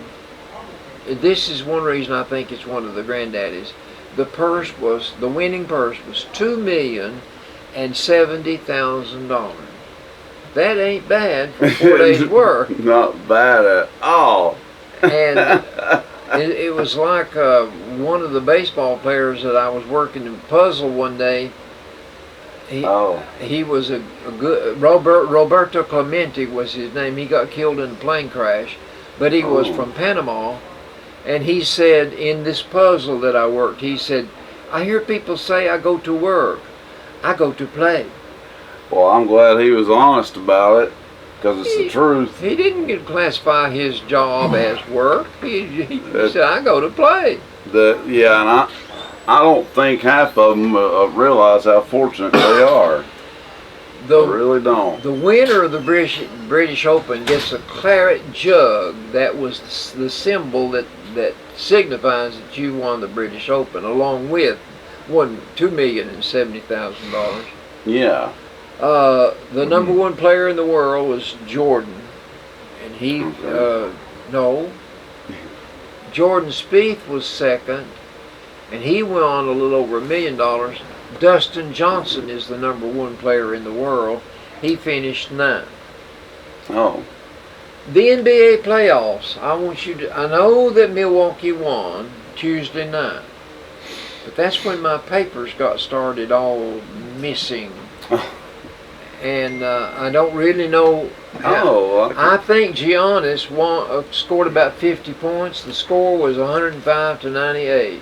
this is one reason I think it's one of the granddaddies, the winning purse was $2,070,000. That ain't bad for 4 days' work. Not bad at all. And it was like one of the baseball players that I was working in puzzle one day. He was a good Roberto Clemente was his name. He got killed in a plane crash, but he was from Panama. And he said in this puzzle that I worked, he said, "I hear people say I go to work. I go to play." Well, I'm glad he was honest about it, because it's the truth. He didn't classify his job as work. He said, "I go to play." And I don't think half of them realize how fortunate they are. I really don't. The winner of the British Open gets a claret jug. That was the symbol that signifies that you won the British Open, along with $2,070,000. Yeah. The number one player in the world was Jordan, and Jordan Spieth was second, and he won a little over $1 million. Dustin Johnson is the number one player in the world. He finished 9th. Oh. The NBA playoffs. I know that Milwaukee won Tuesday night, but that's when my papers got started all missing. And I don't really know. I think Giannis scored about 50 points. The score was 105-98.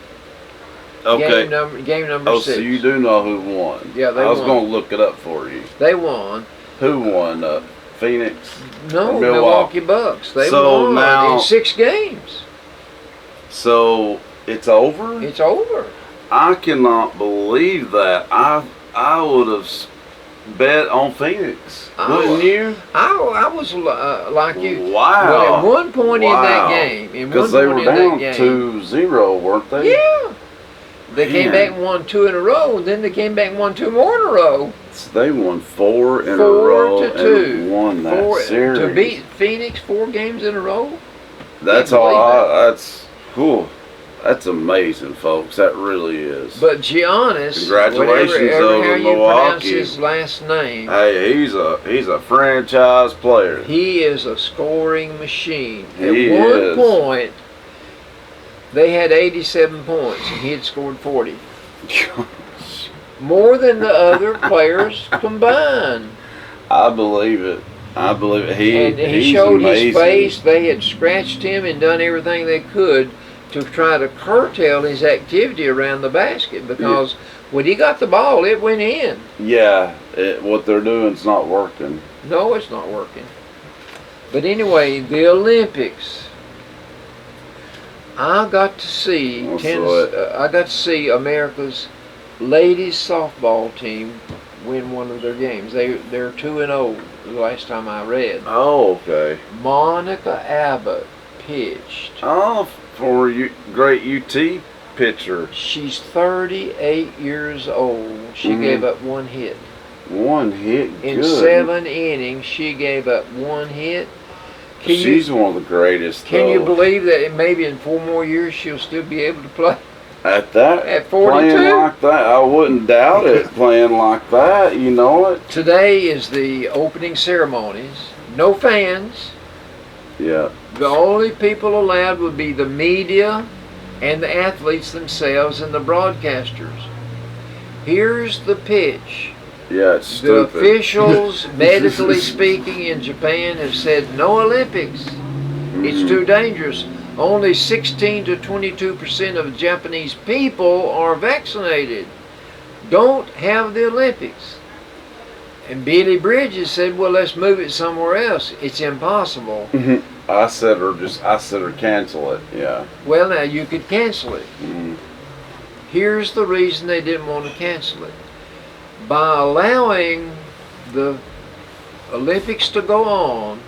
Okay. Game number 6. So you do know who won? Yeah, they won. I was going to look it up for you. They won. Who won? Phoenix? No, Milwaukee Bucks. They won in 6 games. So it's over? It's over. I cannot believe that. I would have bet on Phoenix. Wouldn't you? I was like you. Wow. But at one point in that game, because they were down 2-0, weren't they? Yeah. They came back and won 2 in a row, and then they came back and won 2 more in a row. So they won 4 in a row 4-2. and won that series. To beat Phoenix 4 games in a row? That's all. That's cool. That's amazing, folks. That really is. But Giannis, congratulations over Milwaukee. You pronounce his last name. Hey, he's a franchise player. He is a scoring machine. At one point, they had 87 points, and he had scored 40. More than the other players combined. I believe it. He showed amazing. His face. They had scratched him and done everything they could to try to curtail his activity around the basket, because when he got the ball, it went in. Yeah, what they're doing is not working. No, it's not working. But anyway, the Olympics. I got to see America's ladies softball team win one of their games. They're 2-0 the last time I read. Oh, okay. Monica Abbott pitched. Oh, for you, great UT pitcher. She's 38 years old. She gave up 1 hit. 1 hit? In 7 innings, she gave up 1 hit. She's one of the greatest. Can you believe that maybe in 4 more years she'll still be able to play? At 42? Playing like that, I wouldn't doubt it. Playing like that, you know it. Today is the opening ceremonies. No fans. Yeah. The only people allowed would be the media and the athletes themselves and the broadcasters. Here's the pitch. Yeah, it's stupid. The officials, medically speaking, in Japan have said no Olympics. It's too dangerous. Only 16 to 22% of Japanese people are vaccinated. Don't have the Olympics. And Billy Bridges said, well, let's move it somewhere else. It's impossible. I said or cancel it. Yeah. Well, now you could cancel it. Mm. Here's the reason they didn't want to cancel it. By allowing the Olympics to go on,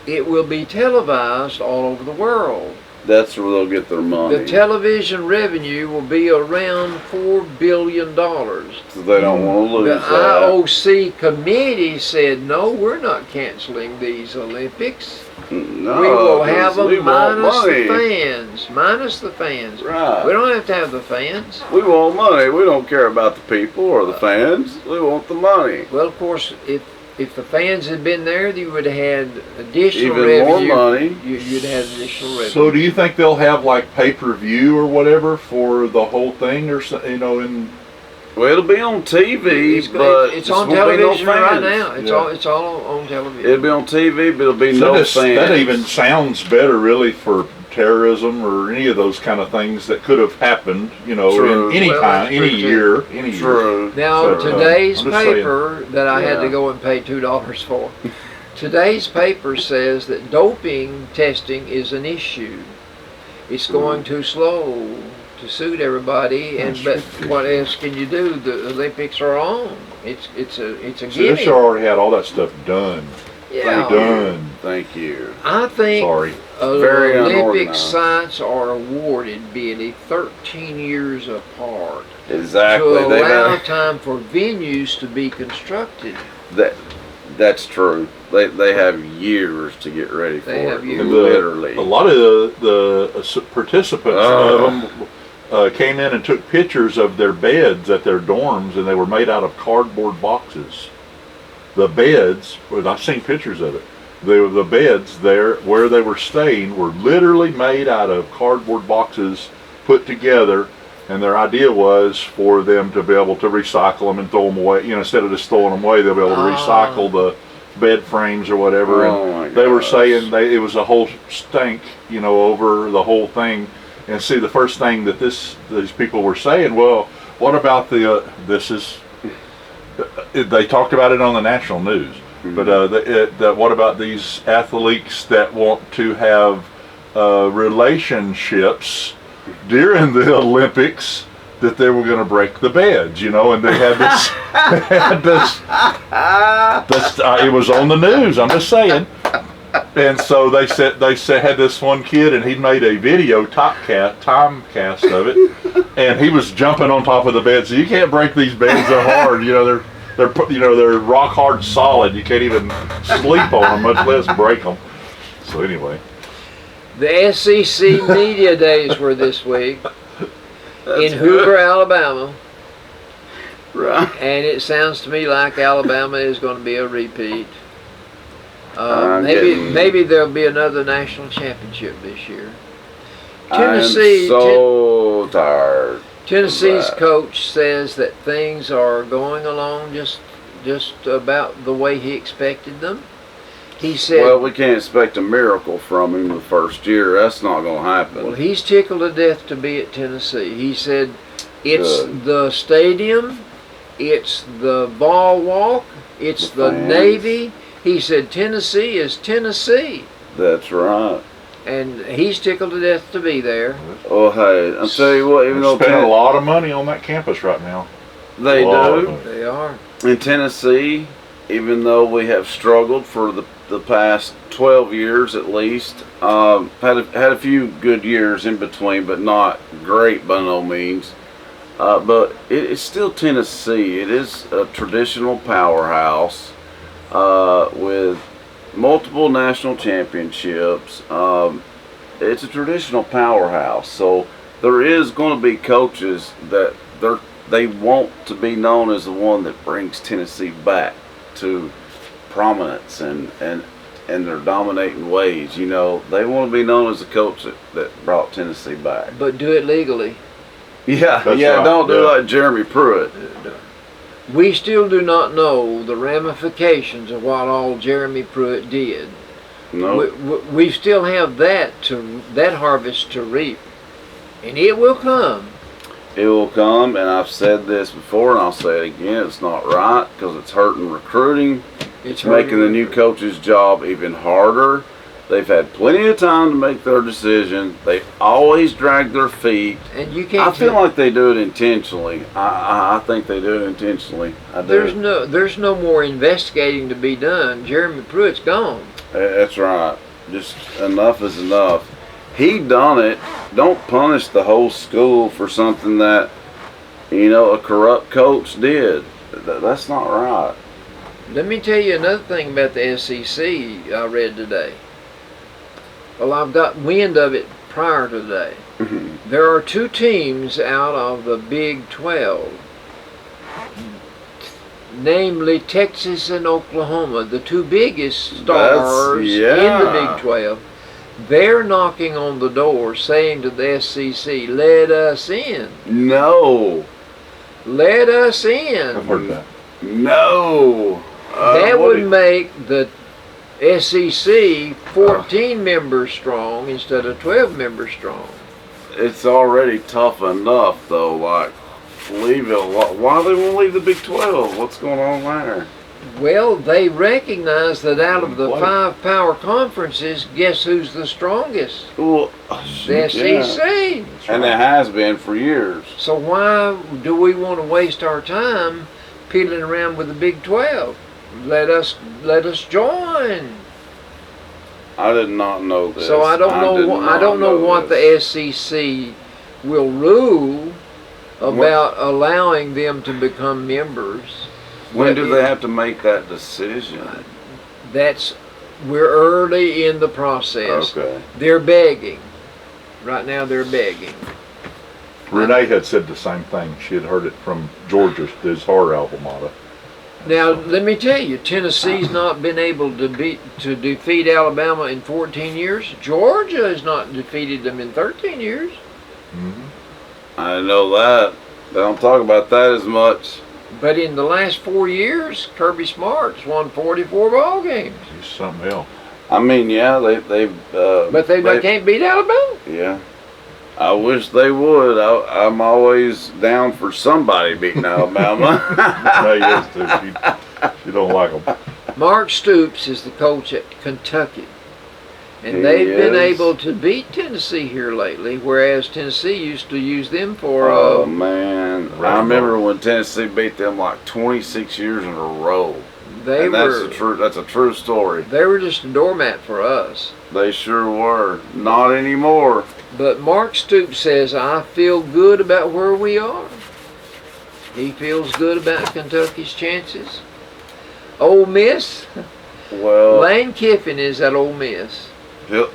it will be televised all over the world. That's where they'll get their money. The television revenue will be around $4 billion. So they don't want to lose The that. IOC committee said, no, we're not canceling these Olympics. No, We will have we them want minus the money. fans. Minus the fans. Right. We don't have to have the fans. We want money. We don't care about the people or the fans. We want the money. Well, of course, if the fans had been there, you would have had additional Even more revenue. money. You'd have additional revenue. So do you think they'll have like pay-per-view or whatever for the whole thing, or in? Well, it'll be on TV, but it's there on won't be no television right fans. now. It's all on television. It'll be on TV, but it'll be So no fans. that even sounds better, really, for terrorism or any of those kind of things that could have happened, True. in any Well, time, that's any true, year, any year. True. Now, So, today's I'm just saying. paper that I had to Yeah. go and pay $2 for, today's paper says that doping testing is an issue. It's going too slow to suit everybody, and but what else can you do? The Olympics are on. It's a So given. this year already had all that stuff done. Yeah. Done. Thank you. I think Sorry. Very Olympic unorganized. sites are awarded being 13 years apart Exactly. to They allow have, time for venues to be constructed. that's true. They have years to get ready for They it. have years. And Literally. a lot of the participants of them came in and took pictures of their beds at their dorms, and they were made out of cardboard boxes. The beds, well, I've seen pictures of it. The beds there where they were staying were literally made out of cardboard boxes put together, and their idea was for them to be able to recycle them and throw them away. Instead of just throwing them away, they'll be able to recycle the bed frames or whatever. Oh, my and they were gosh. saying it was a whole stank, over the whole thing. And see, the first thing that these people were saying, well, what about they talked about it on the national news. But what about these athletes that want to have relationships during the Olympics, that they were going to break the beds, and they had this, it was on the news, I'm just saying. And so they had this one kid, and he made a video timecast of it, and he was jumping on top of the bed. So you can't break these beds; they're hard. They're rock hard, solid. You can't even sleep on them, much less break them. So anyway, The SEC media days were this week in Hoover, Alabama, Right. and it sounds to me like Alabama is going to be a repeat. I'm Maybe getting- maybe there'll be another national championship this year. I'm so tired. Tennessee's that. coach says that things are going along just about the way he expected them. He said, Well, we can't expect a miracle from him the first year. That's not going to happen. well, he's tickled to death to be at Tennessee. He said, it's Good. the stadium, it's the ball walk, it's the fans. Navy. He said, Tennessee is Tennessee. That's right. And he's tickled to death to be there. Oh, hey, I'll tell you what, even they're though spending a lot of money on that campus right now. they A lot of do, money. They are. in Tennessee, even though we have struggled for the past 12 years at least, had a few good years in between, but not great by no means. But it's still Tennessee. It is a traditional powerhouse with multiple national championships. It's a traditional powerhouse, so there is going to be coaches that they want to be known as the one that brings Tennessee back to prominence and their dominating ways. They want to be known as the coach that brought Tennessee back. But do it legally. Yeah, That's yeah. right, Don't do yeah. like Jeremy Pruitt. We still do not know the ramifications of what all Jeremy Pruitt did. No, We still have that harvest to reap, and it will come. it will come, and I've said this before, and I'll say it again. It's not right because it's hurting recruiting. It's making the new coach's job even harder, They've had plenty of time to make their decision. They always drag their feet. And you can't. I feel like they do it intentionally. I think they do it intentionally. I do. There's no more investigating to be done. Jeremy Pruitt's gone. That's right. Just enough is enough. He done it. Don't punish the whole school for something that, a corrupt coach did. That's not right. Let me tell you another thing about the SEC I read today. Well, I've got wind of it prior to today. Mm-hmm. There are 2 teams out of the Big 12, namely Texas and Oklahoma, the 2 biggest stars in the Big 12. They're knocking on the door saying to the SEC, let us in. No. Let us in. I've heard that. No. That would make the SEC 14 members strong instead of 12 members strong. It's already tough enough, though. Like, leave it. Why do they want to leave the Big 12? What's going on there? Well, they recognize that out of the 5 power conferences, guess who's the strongest? Well, The SEC. And it has been for years. So why do we want to waste our time peeling around with the Big 12? Let us join. I did not know this. So I don't know what the SEC will rule about allowing them to become members. When do they have to make that decision? We're early in the process. Okay. They're begging. Right now they're begging. Renee had said the same thing. She had heard it from Georgia's, his horror alma mater. Now, let me tell you, Tennessee's not been able to defeat Alabama in 14 years. Georgia has not defeated them in 13 years. Mm-hmm. I know that. They don't talk about that as much. But in the last 4 years, Kirby Smart's won 44 ball games. He's something else. I mean, yeah, but they can't beat Alabama. Yeah. I wish they would. I'm always down for somebody beating Alabama. Renee is too. She don't like them. Mark Stoops is the coach at Kentucky. And they've been able to beat Tennessee here lately, whereas Tennessee used to use them for... Oh, man. I remember when Tennessee beat them like 26 years in a row. That's a true story. They were just a doormat for us. They sure were. Not anymore. But Mark Stoops says, I feel good about where we are. He feels good about Kentucky's chances. Ole Miss? Well, Lane Kiffin is at Ole Miss.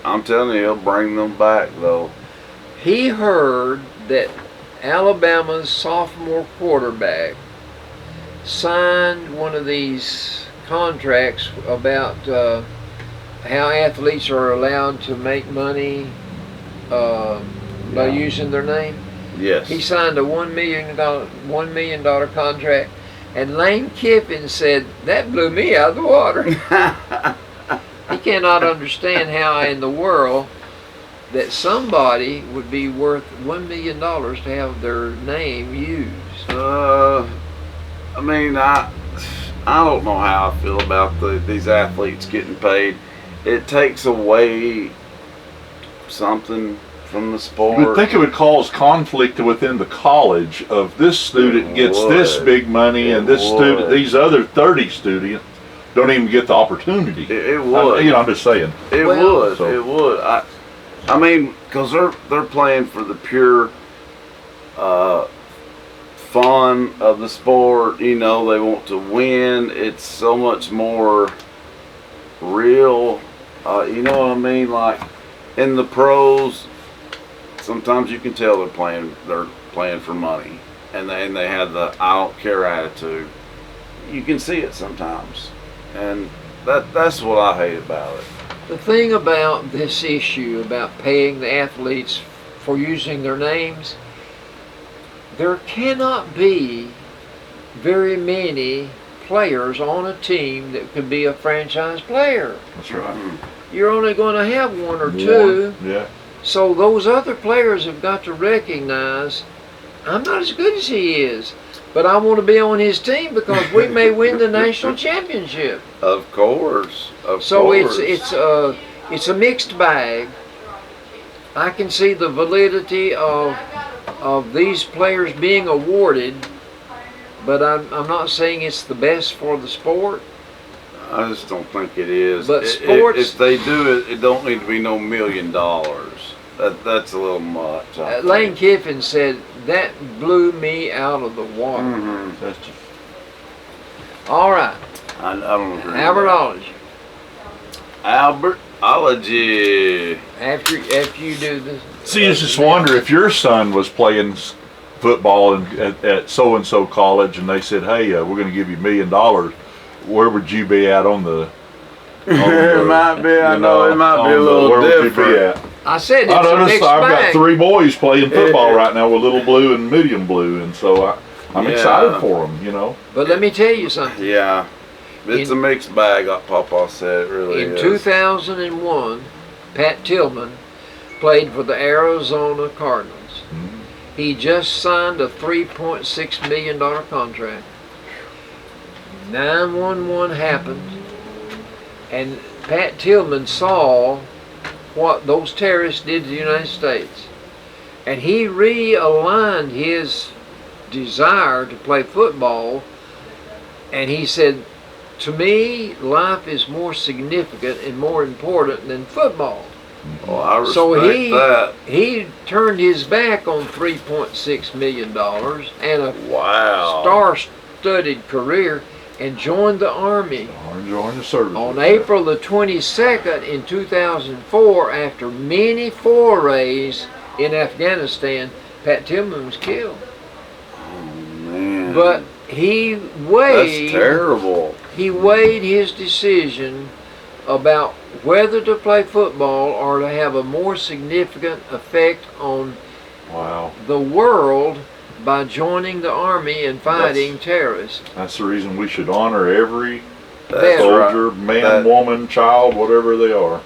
I'm telling you, he'll bring them back, though. He heard that Alabama's sophomore quarterback signed one of these contracts about how athletes are allowed to make money by using their name. Yes. He signed a $1 million contract, and Lane Kiffin said, that blew me out of the water. He cannot understand how in the world that somebody would be worth $1 million to have their name used. I mean, I don't know how I feel about these athletes getting paid. It takes away something from the sport. You would think it would cause conflict within the college of this student gets this big money and this student, these other 30 students don't even get the opportunity. It would. I'm just saying. It would. So. It would. I mean, because they're playing for the pure fun of the sport. They want to win. It's so much more real. You know what I mean? Like in the pros, sometimes you can tell they're playing for money, and they have the I don't care attitude. You can see it sometimes, and that's what I hate about it. The thing about this issue about paying the athletes for using their names, there cannot be very many players on a team that could be a franchise player. That's right. You're only going to have one or two. Yeah. So those other players have got to recognize, I'm not as good as he is, but I want to be on his team because we may win the national championship. Of course. So it's a mixed bag. I can see the validity of these players being awarded, but I'm not saying it's the best for the sport. I just don't think it is. But sports, if they do it, it don't need to be no $1 million. That's a little much. Lane Kiffin said that blew me out of the water. Mm-hmm. All right. I don't agree. Albertology. Albertology. After you do this. See, I just wonder if your son was playing football at so and so college, and they said, "Hey, we're going to give you $1 million." Where would you be at on the? It might be. I know it might be a little different. Would you be at? I said it's I a mixed I've bag. got 3 boys playing football right now with Little Blue and Medium Blue, and so I'm excited for them. But let me tell you something. Yeah, it's a mixed bag. Like Papa said, it really is. In 2001, Pat Tillman played for the Arizona Cardinals. Mm-hmm. He just signed a $3.6 million contract. 9/11 happened, and Pat Tillman saw what those terrorists did to the United States, and he realigned his desire to play football, and he said, to me, life is more significant and more important than football. Well, I respect So that. he turned his back on $3.6 million and a Wow. star-studded career and joined the Army. Join the service. On April the 22nd in 2004, after many forays in Afghanistan, Pat Tillman was killed. Oh, man. But he weighed. That's terrible. He weighed his decision about whether to play football or to have a more significant effect on the world by joining the Army and fighting terrorists. That's the reason we should honor every That's soldier, right. man, woman, child, whatever they are.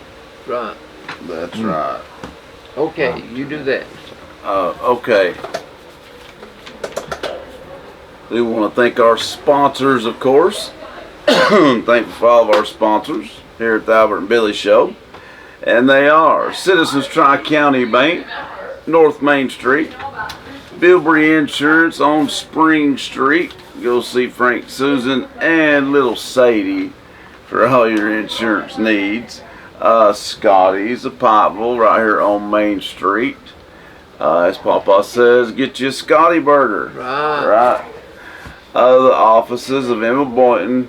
Right. That's right. Okay, you do that. Okay. We want to thank our sponsors, of course. Thankful for all of our sponsors here at the Albert and Billy Show. And they are Citizens Tri-County Bank, North Main Street, Bilberry Insurance on Spring Street. Go see Frank, Susan, and little Sadie for all your insurance needs. Scotty's of Pikeville right here on Main Street. As Papa says, get you a Scotty burger. Right. The offices of Emma Boynton,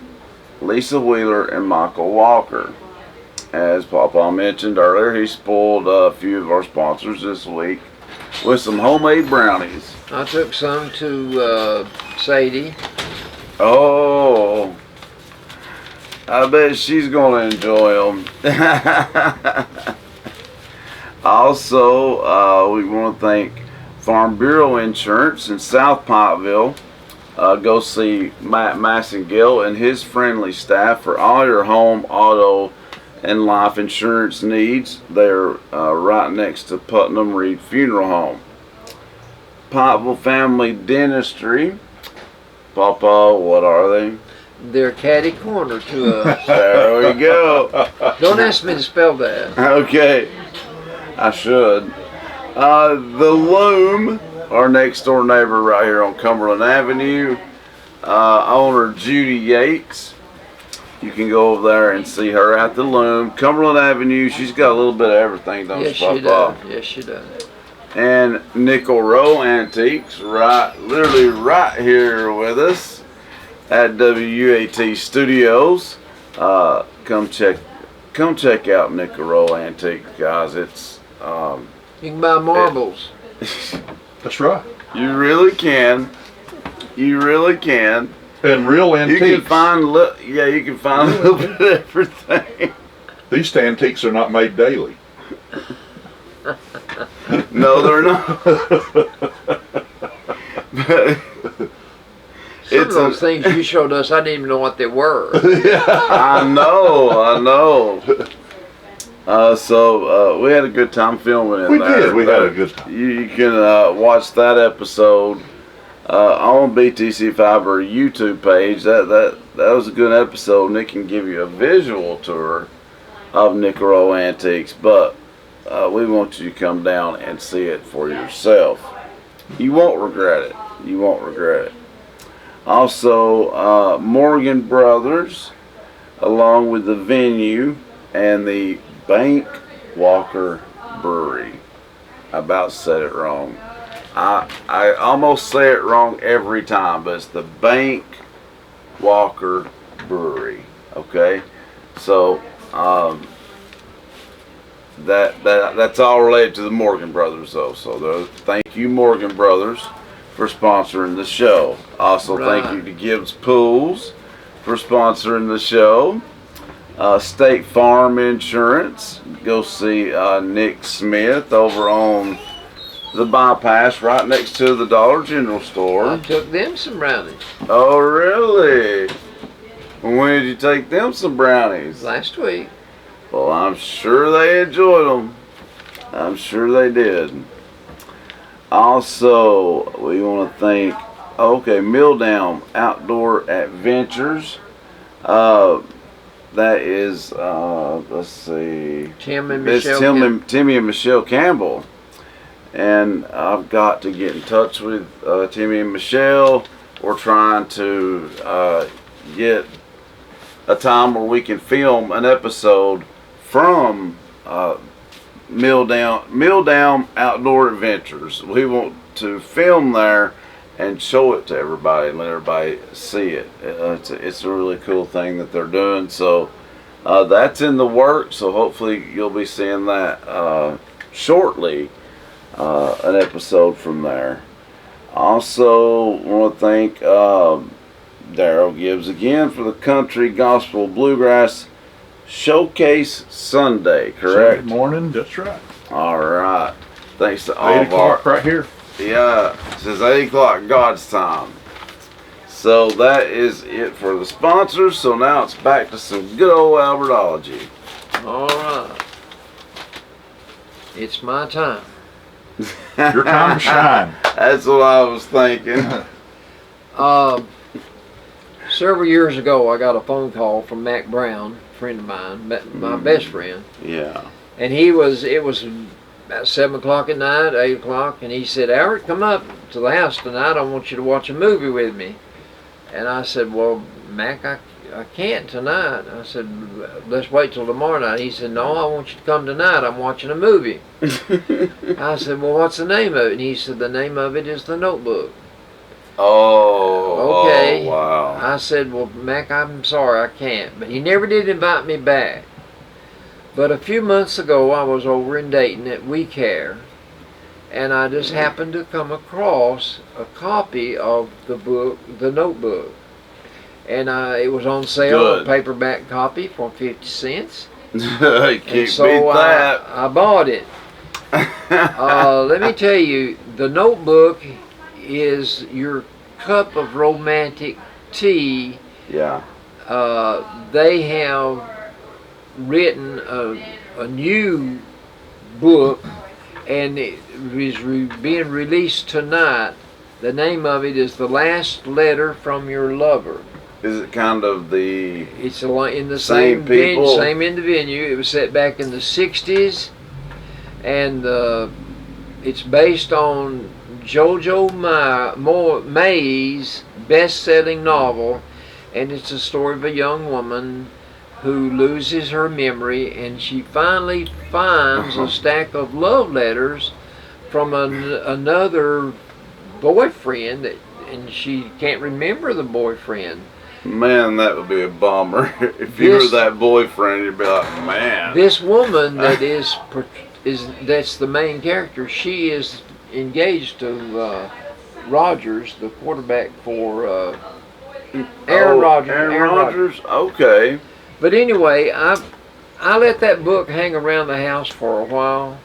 Lisa Wheeler, and Michael Walker. As Papa mentioned earlier, he spoiled a few of our sponsors this week with some homemade brownies. I took some to Sadie. Oh, I bet she's going to enjoy them. Also, we want to thank Farm Bureau Insurance in South Pikeville. Go see Matt Massengill and his friendly staff for all your home, auto, and life insurance needs. They're right next to Putnam Reed Funeral Home. Pikeville Family Dentistry. Papa, what are they? They're catty corner to us. There we go. Don't ask me to spell that. Okay, I should. The Loom, our next door neighbor right here on Cumberland Avenue. Owner Judy Yates. You can go over there and see her at the Loom. Cumberland Avenue, she's got a little bit of everything, don't Yes, she, she Papa? does. Yes, she does. And Nickel Row Antiques, literally right here with us at WUAT Studios. Come check out Nickel Row Antiques, guys. It's You can buy marbles. That's right. you really can. You really can. And real antiques. You can find a little bit of everything. These antiques are not made daily. No, they're not. But Some of those things you showed us, I didn't even know what they were. I know. So we had a good time filming it. We did. We had a good time. You can watch that episode on BTC Fiber YouTube page. That was a good episode. Nick can give you a visual tour of Nickel Antiques, but we want you to come down and see it for yourself. You won't regret it. You won't regret it. Also, Morgan Brothers, along with the venue and the Bank Walker Brewery. I about said it wrong. I almost say it wrong every time, but it's the Bank Walker Brewery. Okay, so that's all related to the Morgan Brothers, though. So thank you, Morgan Brothers, for sponsoring the show. Also, thank you to Gibbs Pools for sponsoring the show. State Farm Insurance. Go see Nick Smith over on the bypass right next to the Dollar General store. I took them some brownies. Oh, really? When did you take them some brownies? Last week. Well, I'm sure they enjoyed them. I'm sure they did. Also, we want to thank, Milldown Outdoor Adventures. That is, let's see. Timmy and Michelle Campbell. And I've got to get in touch with Timmy and Michelle. We're trying to get a time where we can film an episode from Milldown Outdoor Adventures. We want to film there and show it to everybody and let everybody see it. It's a really cool thing that they're doing. So that's in the works. So hopefully you'll be seeing that shortly, an episode from there. Also want to thank Daryl Gibbs again for the Country Gospel Bluegrass Showcase Sunday, correct? Sunday morning, that's right. All right. Thanks to all 8 of our... o'clock right here. Yeah, it says 8 o'clock God's time. So that is it for the sponsors. So now it's back to some good old Albertology. All right. It's my time. Your time to shine. That's what I was thinking. Several years ago, I got a phone call from Mac Brown, a friend of mine, my best friend. Yeah. And it was about 7 o'clock at night, 8 o'clock, and he said, Albert, come up to the house tonight. I want you to watch a movie with me. And I said, well, Mac, I can't tonight. I said, let's wait till tomorrow night. He said, no, I want you to come tonight. I'm watching a movie. I said, well, what's the name of it? And he said, the name of it is The Notebook. Oh, okay. Oh, wow. I said, well, Mac, I'm sorry, I can't. But he never did invite me back. But a few months ago, I was over in Dayton at WeCare, and I just happened to come across a copy of the book, The Notebook. And it was on sale, a paperback copy for 50 cents. Can't beat that. I bought it. Let me tell you, The Notebook is your cup of romantic tea. Yeah. They have written a new book, and it is being released tonight. The name of it is The Last Letter from Your Lover. Is it kind of the... It's in the same people? Same in the venue. It was set back in the 60s, and it's based on Jojo May's best-selling novel, and it's a story of a young woman who loses her memory, and she finally finds a stack of love letters from another boyfriend, and she can't remember the boyfriend. Man, that would be a bummer. If you were that boyfriend, you'd be like, man. This woman that that's the main character, she is engaged to Rodgers, the quarterback for Aaron Rodgers. Aaron Rodgers? Okay. But anyway, I let that book hang around the house for a while,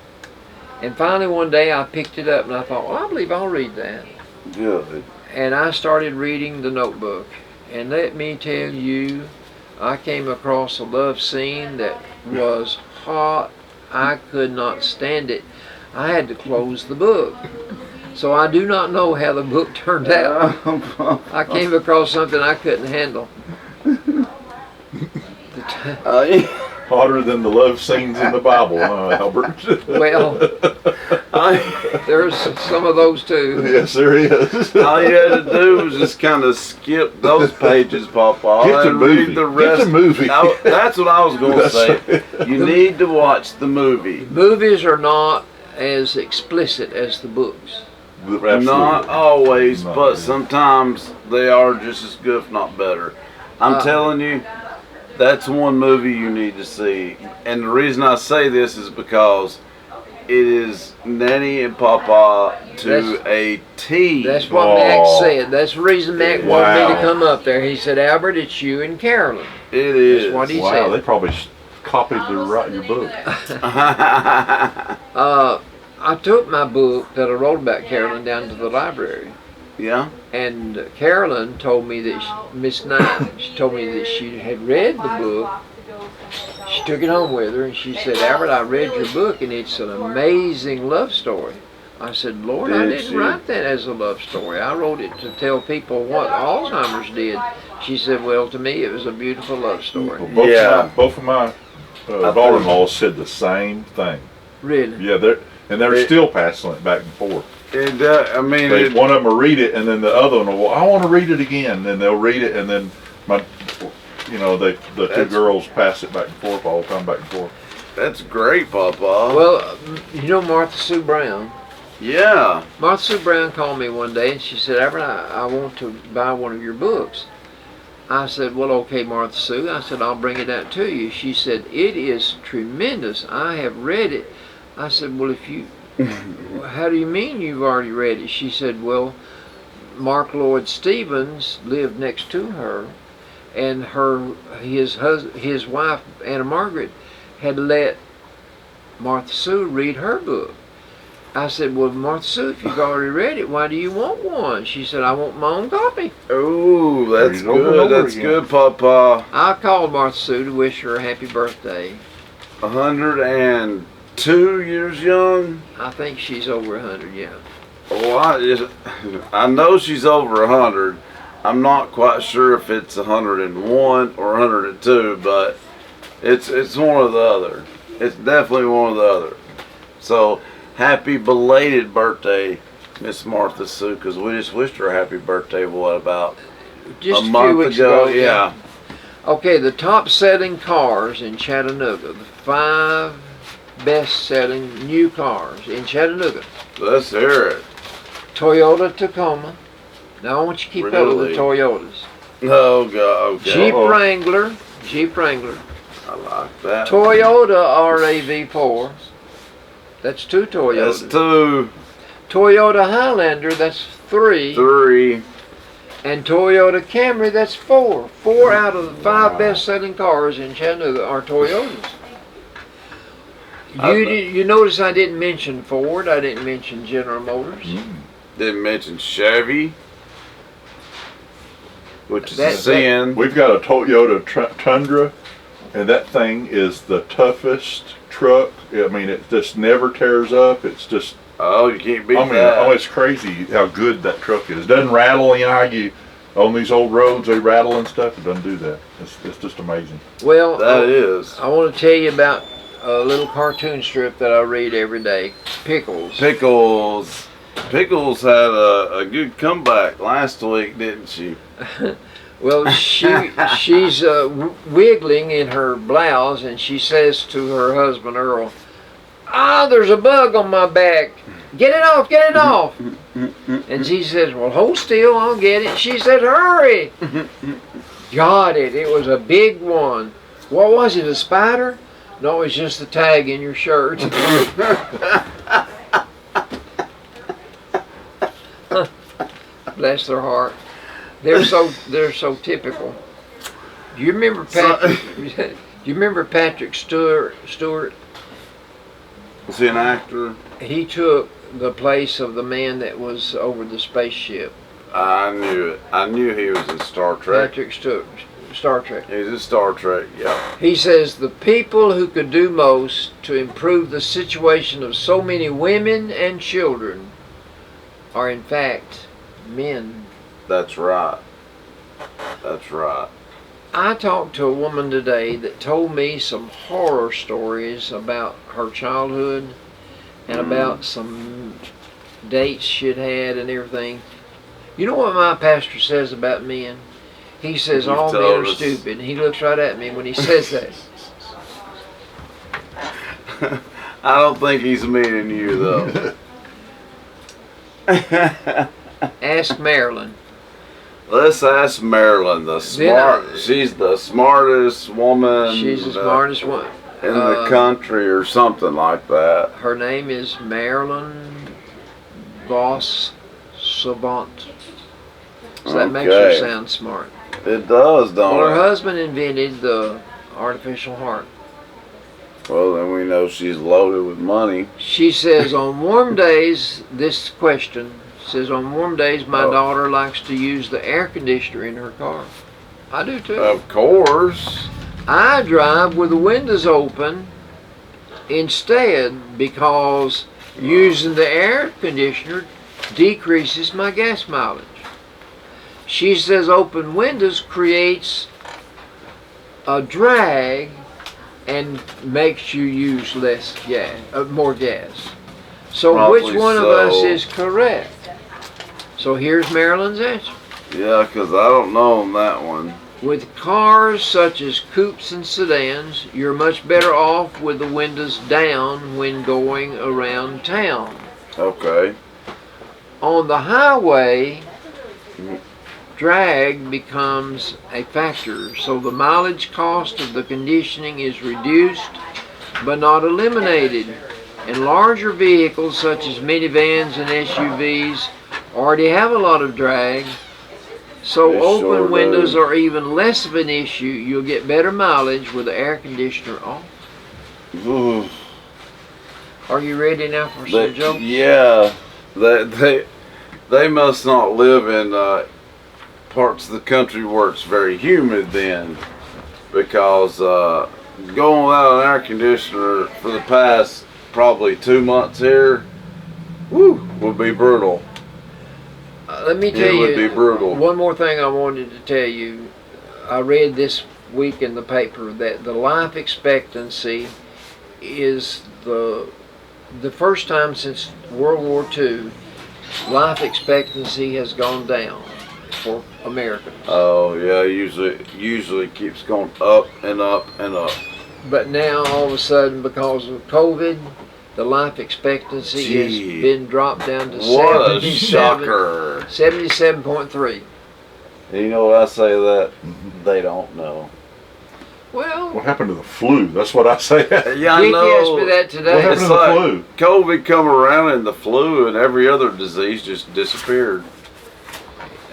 and finally one day I picked it up and I thought, well, I believe I'll read that. Good. And I started reading The Notebook, and let me tell you, I came across a love scene that was hot. I could not stand it. I had to close the book. So I do not know how the book turned out. I came across something I couldn't handle. Well, Hotter than the love scenes in the Bible, huh, Albert? Well, there's some of those too. Yes, there is. All you had to do was just kind of skip those pages, Papa, Get the and movie. read the rest. Get the movie. That's what I was going to say. You need to watch the movie. Movies are not as explicit as the books. Absolutely. Not always, Not but really. sometimes they are just as good, if not better. I'm telling you, that's one movie you need to see. And the reason I say this is because it is Nanny and Papa to a T. That's what Mac said. That's the reason Mac wanted me Wow. to come up there. He said, Albert, it's you and Carolyn. It is. That's what he Wow, said. they probably copied your book. I took my book that I wrote about Carolyn down to the library. Yeah. And Carolyn told me that, Miss Knight, she told me that she had read the book. She took it home with her and she said, Albert, I read your book and it's an amazing love story. I said, Lord, I didn't write that as a love story. I wrote it to tell people what Alzheimer's did. She said, well, to me it was a beautiful love story. Well, both of my daughter-in-laws said the same thing. Really? Yeah, they're still passing it back and forth. I mean, One of them will read it, and then the other one will, I want to read it again. And they'll read it, and then the two girls pass it back and forth all the time, back and forth. That's great, Papa. Well, you know Martha Sue Brown? Yeah. Martha Sue Brown called me one day and she said, Albert, I want to buy one of your books. I said, well, okay, Martha Sue. I said, I'll bring it out to you. She said, it is tremendous. I have read it. I said, well, how do you mean you've already read it? She said, well, Mark Lloyd Stevens lived next to her, and his wife, Anna Margaret, had let Martha Sue read her book. I said, well, Martha Sue, if you've already read it, why do you want one? She said, I want my own copy. Oh, that's Read it over and good. over That's again. good, Papa. I called Martha Sue to wish her a happy birthday. 102 years young. I think she's over 100, yeah. Oh, I know she's over 100. I'm not quite sure if it's 101 or 102, but it's one or the other. It's definitely one or the other. So happy belated birthday, Miss Martha Sue, because we just wished her a happy birthday. What about Just a a month few weeks ago? ago. Yeah. Okay, the top selling cars in Chattanooga, the 5 best selling new cars in Chattanooga. Let's hear it. Toyota Tacoma. Now I want you to keep up with the Really? Toyotas. Oh God. Okay. Jeep Wrangler. Jeep Wrangler. I like that. Toyota RAV4. That's 2 Toyotas. That's 2, Toyota Highlander. That's 3. 3. And Toyota Camry. That's 4. 4 out of the 5 best-selling cars in Chattanooga are Toyotas. You notice I didn't mention Ford. I didn't mention General Motors. Didn't mention Chevy, which is a sin. We've got a Toyota Tundra, and that thing is the toughest truck. I mean, it just never tears up. It's just, Oh, you can't beat I mean, that. it's crazy how good that truck is. It doesn't rattle, on these old roads, they rattle and stuff. It doesn't do that. It's just amazing. Well, That is. I want to tell you about a little cartoon strip that I read every day. Pickles. Pickles. Pickles had a good comeback last week, didn't she? Well, she's wiggling in her blouse, and she says to her husband Earl, there's a bug on my back. Get it off, get it off. And she says, well, hold still, I'll get it. She said, hurry. Got it. It was a big one. What was it, a spider? No, it's just the tag in your shirt. Bless their heart. They're so typical. Do you remember Patrick? Do you remember Patrick Stewart? Was he an actor? He took the place of the man that was over the spaceship. I knew it. I knew he was in Star Trek. Patrick Stewart, Star Trek. He's in Star Trek, yeah. He says the people who could do most to improve the situation of so many women and children are in fact men. That's right. That's right. I talked to a woman today that told me some horror stories about her childhood and about some dates she'd had and everything. You know what my pastor says about men? He says all men are stupid. He looks right at me when he says that. I don't think he's meaning you, though. Ask Marilyn. Let's ask Marilyn, she's the smartest woman. She's the smartest one in the country, or something like that. Her name is Marilyn Voss Savant. So that makes her sound smart. It does, don't it? Well, her husband invented the artificial heart. Well, then we know she's loaded with money. She says on warm days, this question says, on warm days my daughter likes to use the air conditioner in her car. I do too. Of course. I drive with the windows open instead because using the air conditioner decreases my gas mileage. She says open windows creates a drag and makes you use less gas, more gas. So Probably which one of us is correct? So here's Marilyn's answer. Yeah, because I don't know on that one. With cars such as coupes and sedans, you're much better off with the windows down when going around town. Okay. On the highway, drag becomes a factor, so the mileage cost of the conditioning is reduced but not eliminated. And larger vehicles such as minivans and SUVs already have a lot of drag, so They open sure windows do. are even less of an issue. You'll get better mileage with the air conditioner off. Ooh. Are you ready now for some jokes? Yeah. They must not live in parts of the country where it's very humid then, because going without an air conditioner for the past probably 2 months here, would be brutal. Let me tell It would be brutal. one more thing I wanted to tell you. I read this week in the paper that the life expectancy is the first time since World War II, life expectancy has gone down for Americans. Oh yeah, usually keeps going up and up and up. But now all of a sudden, because of COVID, the life expectancy has been dropped down to What a shocker. 77.3. You know what I say that they don't know. Well, What happened to the flu? That's what I say. Yeah, I Dickie know. asked me that today. What happened to the like flu? COVID come around and the flu and every other disease just disappeared.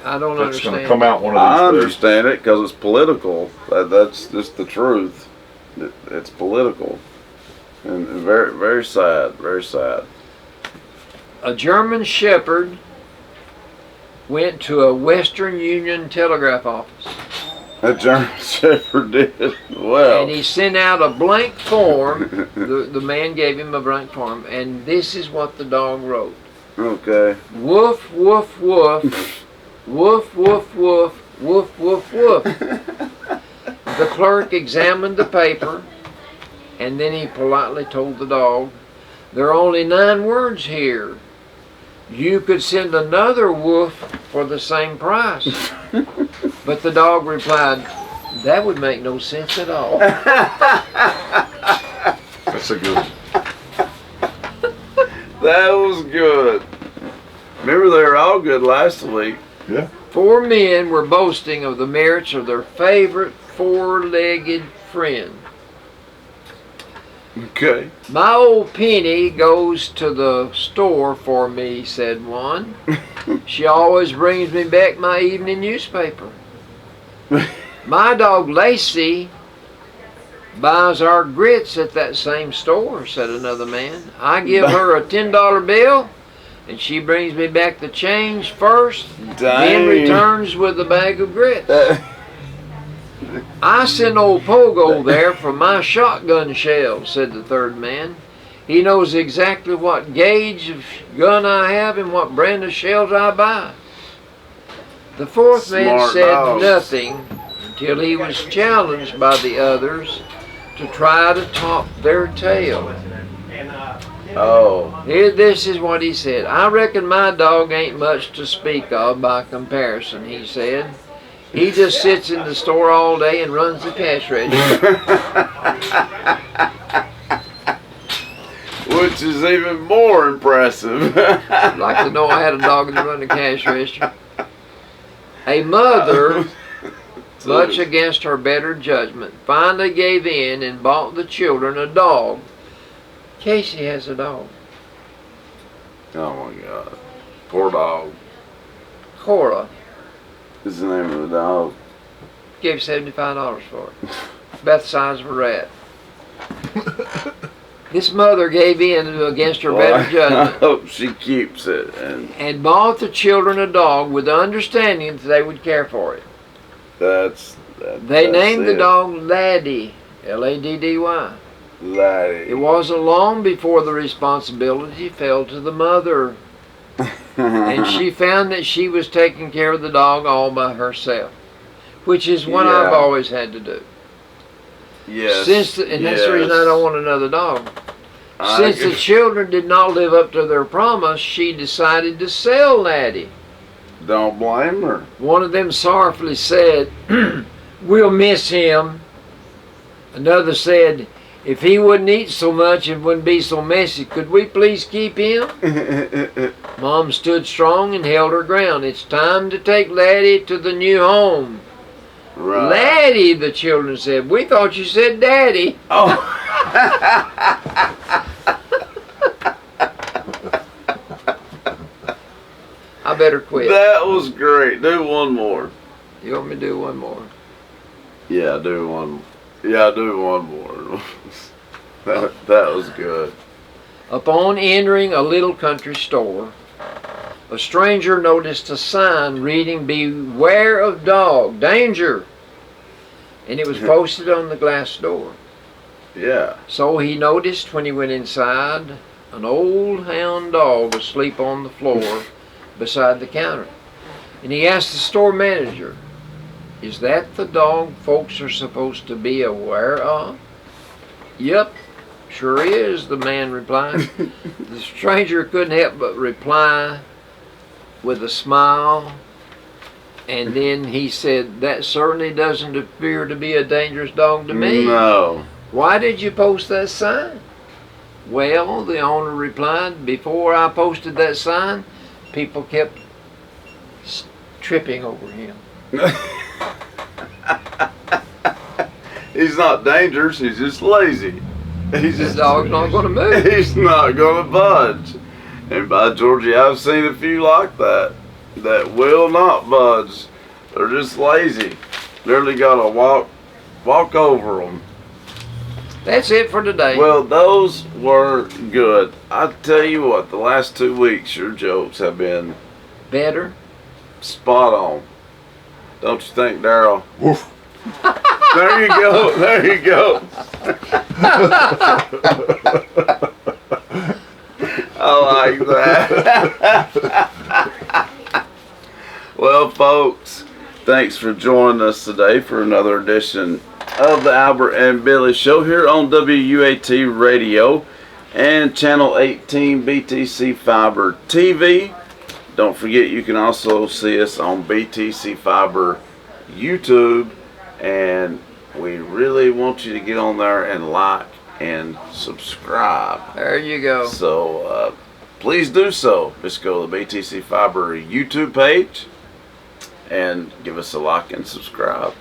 I don't That's understand. going to come out one of I these days. understand it because it's political. That's just the truth. It's political. And very, very sad, very sad. A German shepherd went to a Western Union telegraph office. A German Shepherd did well. And he sent out a blank form. The man gave him a blank form, and this is what the dog wrote. Okay. Woof, woof, woof. Woof, woof, woof. Woof, woof, woof. The clerk examined the paper, and then he politely told the dog, there are only 9 words here. You could send another woof for the same price. But the dog replied, that would make no sense at all. That's a good one. That was good. Remember, they were all good last week. Yeah. 4 men were boasting of the merits of their favorite 4-legged friend. Okay. My old Penny goes to the store for me, said one. She always brings me back my evening newspaper. My dog Lacey buys our grits at that same store, said another man. I give her a $10 bill, and she brings me back the change first, then returns with a bag of grits. I sent old Pogo there for my shotgun shells, said the third man. He knows exactly what gauge of gun I have and what brand of shells I buy. The fourth man Smart said dogs. nothing till he was challenged by the others to try to top their tail. Oh. This is what he said. I reckon my dog ain't much to speak of by comparison, he said. He just sits in the store all day and runs the cash register. Which is even more impressive. I'd like to know I had a dog that run the cash register. A mother, much against her better judgment, finally gave in and bought the children a dog. Casey has a dog. Oh my God. Poor dog. Cora. Is the name of the dog. Gave $75 for it. About the size of a rat. This mother gave in against her better I judgment. hope she keeps it. And bought the children a dog with the understanding that they would care for it. They named the dog Laddie. L-A-D-D-Y. Laddie. It wasn't long before the responsibility fell to the mother. And she found that she was taking care of the dog all by herself, which is what I've always had to do. Yes. And that's the reason I don't want another dog. Since the children did not live up to their promise, she decided to sell Laddie. Don't blame her. One of them sorrowfully said, "We'll miss him." Another said, "If he wouldn't eat so much and wouldn't be so messy, could we please keep him?" Mom stood strong and held her ground. It's time to take Laddie to the new home. Right. Laddie, the children said. We thought you said Daddy. Oh. I better quit. That was great. Do one more. You want me to do one more? Yeah, do one. Yeah, do one more. that was good. Upon entering a little country store, a stranger noticed a sign reading, "Beware of dog, danger." And it was posted on the glass door. Yeah. So he noticed when he went inside, an old hound dog asleep on the floor beside the counter. And he asked the store manager, "Is that the dog folks are supposed to be aware of?" "Yep, sure is," the man replied. The stranger couldn't help but reply with a smile, and then he said, "That certainly doesn't appear to be a dangerous dog to me." No. "Why did you post that sign?" "Well," the owner replied, "before I posted that sign, people kept tripping over him." He's not dangerous, he's just lazy. This dog's not going to move. He's not going to budge. And by Georgie, I've seen a few like that will not budge. They're just lazy. Literally got to walk over them. That's it for today. Well, those were good. I tell you what, the last 2 weeks, your jokes have been better. Spot on. Don't you think, Daryl? Woof. There you go. There you go. I like that. Well, folks, thanks for joining us today for another edition of the Albert and Billy Show here on WUAT Radio and Channel 18 BTC Fiber TV. Don't forget, you can also see us on BTC Fiber YouTube, and we really want you to get on there and like and subscribe. There you go. So please do so. Just go to the BTC Fiber YouTube page and give us a like and subscribe.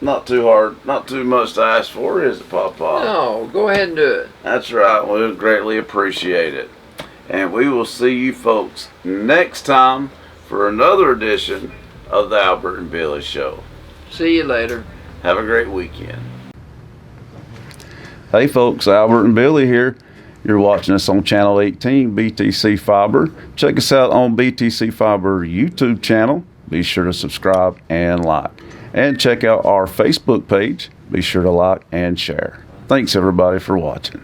Not too hard, not too much to ask for, is it, Papa? No, go ahead and do it. That's right. We'll greatly appreciate it. And we will see you folks next time for another edition of the Albert and Billy Show. See you later. Have a great weekend. Hey folks, Albert and Billy here. You're watching us on Channel 18 BTC Fiber. Check us out on BTC Fiber YouTube channel. Be sure to subscribe and like. And check out our Facebook page. Be sure to like and share. Thanks everybody for watching.